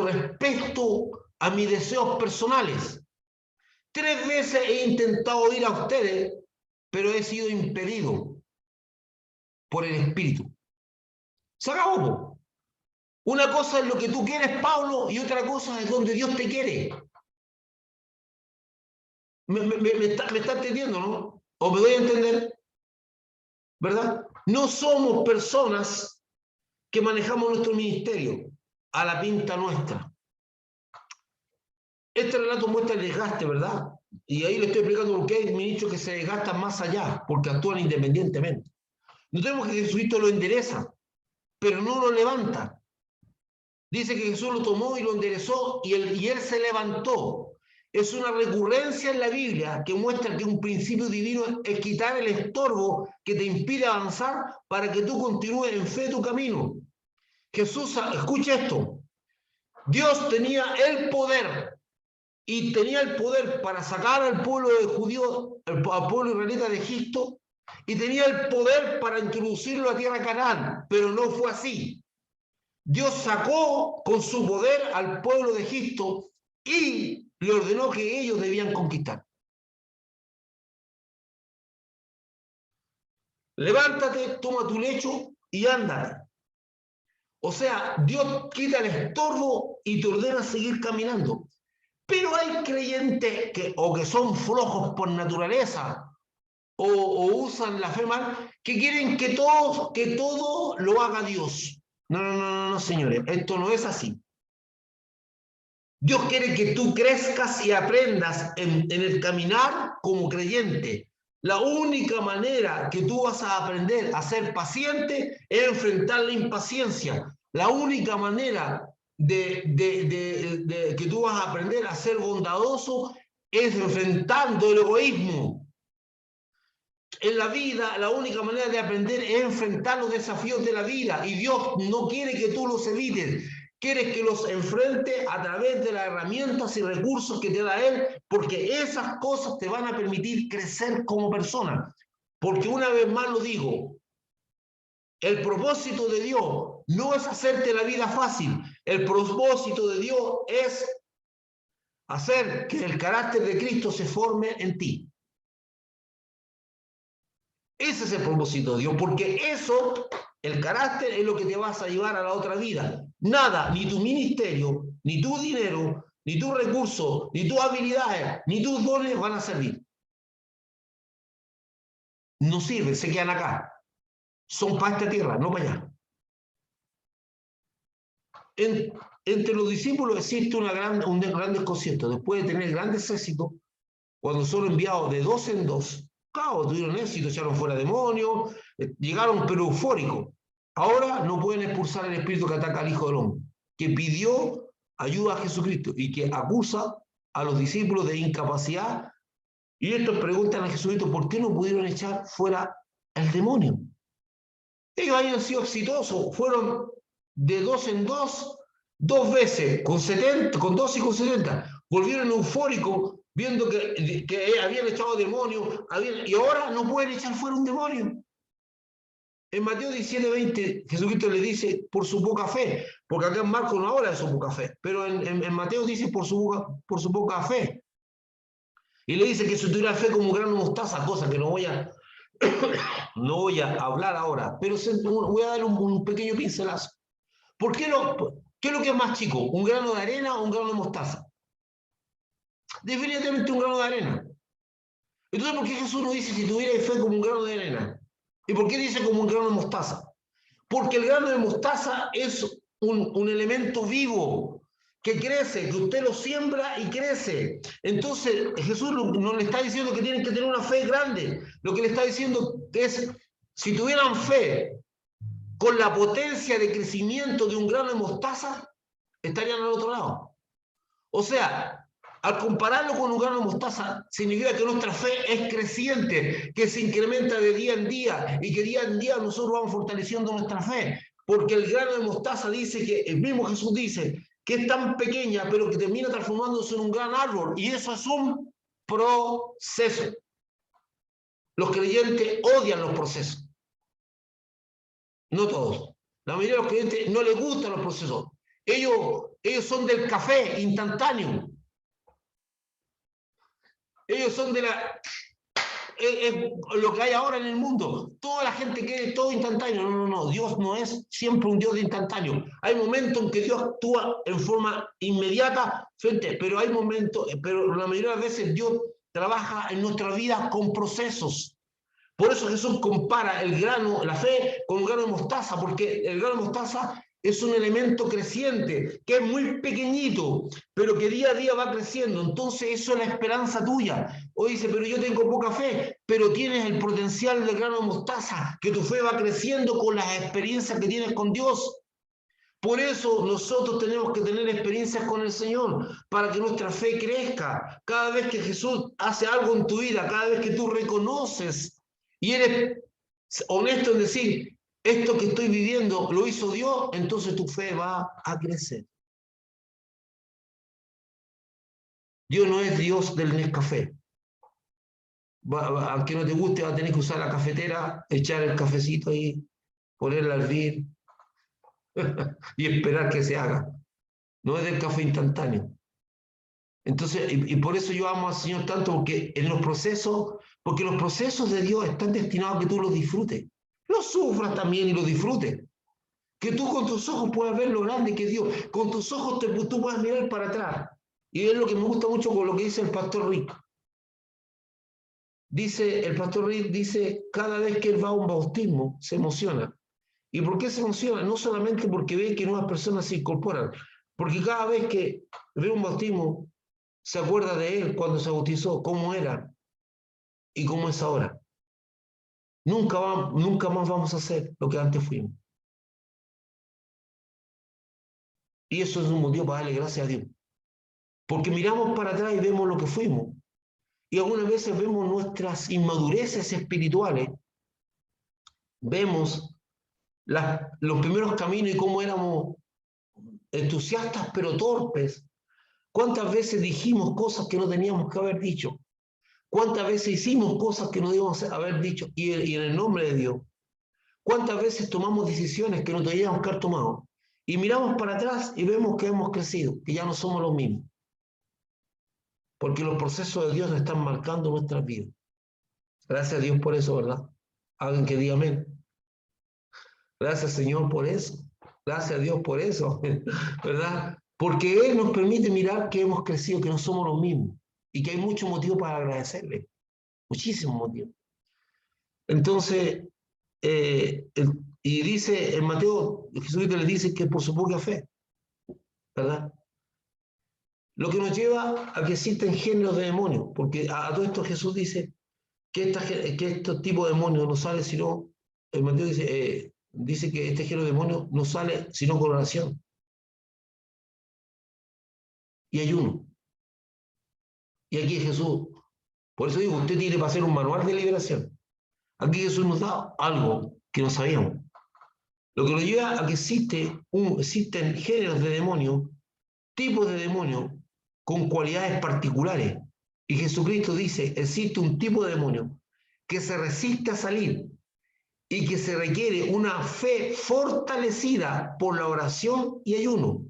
respecto a mis deseos personales. 3 veces he intentado ir a ustedes, pero he sido impedido por el Espíritu. Se acabó. Una cosa es lo que tú quieres, Pablo, y otra cosa es donde Dios te quiere. Me está entendiendo, ¿no? ¿O me doy a entender? ¿Verdad? No somos personas que manejamos nuestro ministerio a la pinta nuestra. Este relato muestra el desgaste, ¿verdad? Y ahí le estoy explicando por qué hay ministros que se desgastan más allá, porque actúan independientemente. No tenemos que Jesucristo lo endereza, pero no lo levanta. Dice que Jesús lo tomó y lo enderezó y él se levantó. Es una recurrencia en la Biblia que muestra que un principio divino es quitar el estorbo que te impide avanzar para que tú continúes en fe tu camino. Jesús, escucha esto, Dios tenía el poder y tenía el poder para sacar al pueblo de judío, al pueblo israelita de Egipto, y tenía el poder para introducirlo a tierra Canaán, pero no fue así. Dios sacó con su poder al pueblo de Egipto y le ordenó que ellos debían conquistar. Levántate, toma tu lecho y ándate. O sea, Dios quita el estorbo y te ordena seguir caminando. Pero hay creyentes que o que son flojos por naturaleza o usan la fe mal, que quieren que todo lo haga Dios. No, señores, esto no es así. Dios quiere que tú crezcas y aprendas en el caminar como creyente. La única manera que tú vas a aprender a ser paciente es enfrentar la impaciencia. La única manera que tú vas a aprender a ser bondadoso es enfrentando el egoísmo. En la vida, la única manera de aprender es enfrentar los desafíos de la vida. Y Dios no quiere que tú los evites. Quiere que los enfrentes a través de las herramientas y recursos que te da Él, porque esas cosas te van a permitir crecer como persona. Porque una vez más lo digo, el propósito de Dios no es hacerte la vida fácil. El propósito de Dios es hacer que el carácter de Cristo se forme en ti. Ese es el propósito de Dios, porque eso, el carácter, es lo que te vas a llevar a la otra vida. Nada, ni tu ministerio, ni tu dinero, ni tus recursos, ni tus habilidades, ni tus dones van a servir. No sirven, se quedan acá. Son para esta tierra, no para allá. Entre los discípulos existe un gran desconcierto. Después de tener grandes éxitos, cuando son enviados de dos en dos, claro, tuvieron éxito, echaron fuera demonios, llegaron pero eufóricos. Ahora no pueden expulsar el espíritu que ataca al Hijo del Hombre, que pidió ayuda a Jesucristo y que acusa a los discípulos de incapacidad. Y estos preguntan a Jesucristo, ¿por qué no pudieron echar fuera el demonio? Ellos habían sido exitosos, fueron de dos en dos veces, con 12 y con 70. Volvieron eufóricos, viendo que habían echado demonios, y ahora no pueden echar fuera un demonio. En Mateo 17:20, Jesucristo le dice por su poca fe, porque acá en Marcos no habla de su poca fe, pero en Mateo dice por su poca fe. Y le dice que si tuviera fe como un grano de mostaza, cosa que no voy a hablar ahora, pero voy a dar un pequeño pincelazo. ¿Qué es lo que es más chico? ¿Un grano de arena o un grano de mostaza? Definitivamente un grano de arena. Entonces, ¿por qué Jesús no dice si tuviera fe como un grano de arena? ¿Y por qué dice como un grano de mostaza? Porque el grano de mostaza es un elemento vivo que crece, que usted lo siembra y crece. Entonces, Jesús no le está diciendo que tienen que tener una fe grande. Lo que le está diciendo es, si tuvieran fe con la potencia de crecimiento de un grano de mostaza, estarían al otro lado. O sea, al compararlo con un grano de mostaza, significa que nuestra fe es creciente, que se incrementa de día en día y que día en día nosotros vamos fortaleciendo nuestra fe. Porque el grano de mostaza dice que, el mismo Jesús dice, que es tan pequeña, pero que termina transformándose en un gran árbol. Y eso es un proceso. Los creyentes odian los procesos. No todos. La mayoría de los creyentes no les gustan los procesos. Ellos son del café instantáneo. Ellos son de lo que hay ahora en el mundo. Toda la gente quiere todo instantáneo. No. Dios no es siempre un Dios de instantáneo. Hay momentos en que Dios actúa en forma inmediata, pero hay momentos, pero la mayoría de las veces Dios trabaja en nuestra vida con procesos. Por eso Jesús compara la fe con un grano de mostaza, porque el grano de mostaza es un elemento creciente, que es muy pequeñito, pero que día a día va creciendo. Entonces eso es la esperanza tuya. Hoy dice, pero yo tengo poca fe, pero tienes el potencial del grano de mostaza, que tu fe va creciendo con las experiencias que tienes con Dios. Por eso nosotros tenemos que tener experiencias con el Señor, para que nuestra fe crezca. Cada vez que Jesús hace algo en tu vida, cada vez que tú reconoces y eres honesto en decir, esto que estoy viviendo lo hizo Dios, entonces tu fe va a crecer. Dios no es Dios del Nescafé. Aunque no te guste, va a tener que usar la cafetera, echar el cafecito ahí, ponerla a hervir y esperar que se haga. No es del café instantáneo. Entonces, y por eso yo amo al Señor tanto, porque los procesos de Dios están destinados a que tú los disfrutes. Los sufras también y los disfrutes. Que tú con tus ojos puedas ver lo grande que es Dios. Con tus ojos tú puedas mirar para atrás. Y es lo que me gusta mucho con lo que dice el pastor Rick. El pastor Rick dice, cada vez que él va a un bautismo, se emociona. ¿Y por qué se emociona? No solamente porque ve que nuevas personas se incorporan, porque cada vez que ve un bautismo, se acuerda de él cuando se bautizó, cómo era y cómo es ahora. Nunca más vamos a hacer lo que antes fuimos. Y eso es un motivo para darle gracias a Dios. Porque miramos para atrás y vemos lo que fuimos. Y algunas veces vemos nuestras inmadureces espirituales. Vemos los primeros caminos y cómo éramos entusiastas pero torpes. ¿Cuántas veces dijimos cosas que no teníamos que haber dicho? ¿Cuántas veces hicimos cosas que no debíamos haber dicho? Y en el nombre de Dios. ¿Cuántas veces tomamos decisiones que no teníamos que haber tomado? Y miramos para atrás y vemos que hemos crecido, que ya no somos los mismos. Porque los procesos de Dios están marcando nuestras vidas. Gracias a Dios por eso, ¿verdad? Alguien que diga amén. Gracias, Señor, por eso. Gracias a Dios por eso, ¿verdad? Porque Él nos permite mirar que hemos crecido, que no somos los mismos y que hay mucho motivo para agradecerle. Muchísimos motivos. Entonces, y dice en Mateo, Jesucristo le dice que por su poca fe, ¿verdad? Lo que nos lleva a que existen géneros de demonios, porque a todo esto Jesús dice que estos tipos de demonios no salen sino, el Mateo dice que este género de demonios no sale sino con oración y ayuno. Y aquí Jesús, por eso digo, usted tiene para hacer un manual de liberación. Aquí Jesús nos da algo que no sabíamos. Lo que nos lleva a que existen géneros de demonios, tipos de demonios con cualidades particulares. Y Jesucristo dice, existe un tipo de demonio que se resiste a salir y que se requiere una fe fortalecida por la oración y ayuno.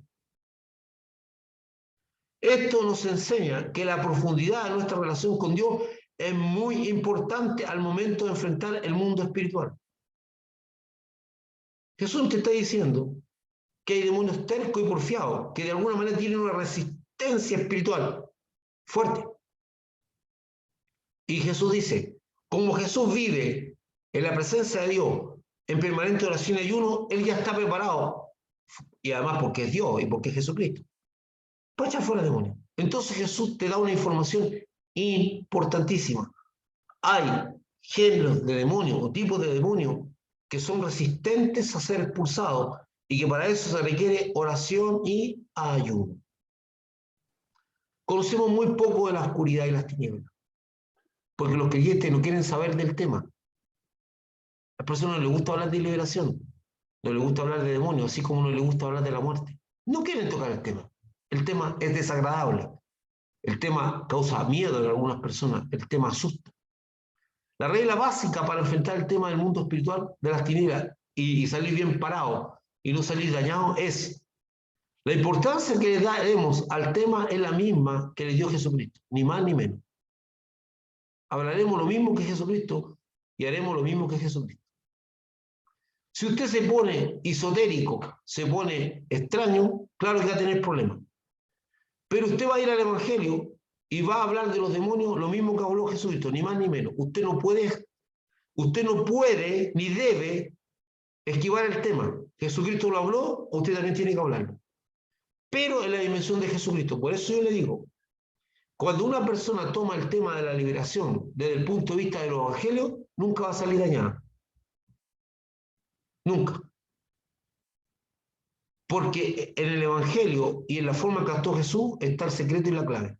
Esto nos enseña que la profundidad de nuestra relación con Dios es muy importante al momento de enfrentar el mundo espiritual. Jesús te está diciendo que hay demonios tercos y porfiados, que de alguna manera tienen una resistencia espiritual fuerte. Y Jesús dice, como Jesús vive en la presencia de Dios, en permanente oración y ayuno, Él ya está preparado, y además porque es Dios y porque es Jesucristo, para echar fuera demonios. Entonces Jesús te da una información importantísima. Hay géneros de demonios o tipos de demonios que son resistentes a ser expulsados y que para eso se requiere oración y ayuno. Conocemos muy poco de la oscuridad y las tinieblas, porque los creyentes no quieren saber del tema. A las personas no les gusta hablar de liberación, no les gusta hablar de demonios, así como no les gusta hablar de la muerte. No quieren tocar el tema. El tema es desagradable. El tema causa miedo en algunas personas. El tema asusta. La regla básica para enfrentar el tema del mundo espiritual de las tinieblas y salir bien parado y no salir dañado es la importancia que le demos al tema es la misma que le dio Jesucristo, ni más ni menos. Hablaremos lo mismo que Jesucristo y haremos lo mismo que Jesucristo. Si usted se pone esotérico, se pone extraño, claro que va a tener problemas. Pero usted va a ir al Evangelio y va a hablar de los demonios lo mismo que habló Jesucristo, ni más ni menos. Usted no puede ni debe esquivar el tema. Jesucristo lo habló, usted también tiene que hablarlo. Pero en la dimensión de Jesucristo. Por eso yo le digo, cuando una persona toma el tema de la liberación desde el punto de vista de los evangelios, nunca va a salir dañada. Nunca. Porque en el Evangelio y en la forma que actuó Jesús está el secreto y la clave.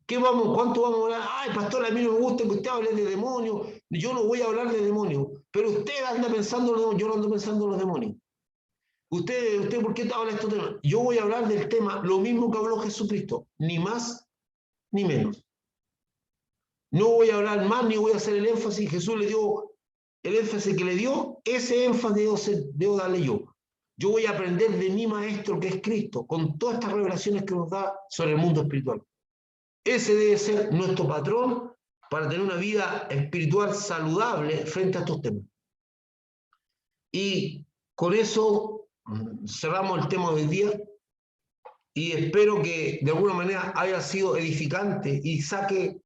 ¿Cuánto vamos a hablar? Ay, pastor, a mí no me gusta que usted hable de demonios. Yo no voy a hablar de demonios. Pero usted anda pensando, yo no ando pensando en los demonios. ¿Usted por qué habla de estos temas? Yo voy a hablar del tema, lo mismo que habló Jesucristo, ni más ni menos. No voy a hablar más ni voy a hacer el énfasis. Jesús le dio el énfasis que le dio, ese énfasis debo darle yo. Yo voy a aprender de mi maestro que es Cristo, con todas estas revelaciones que nos da sobre el mundo espiritual. Ese debe ser nuestro patrón para tener una vida espiritual saludable frente a estos temas. Y con eso cerramos el tema de hoy día y espero que de alguna manera haya sido edificante y saque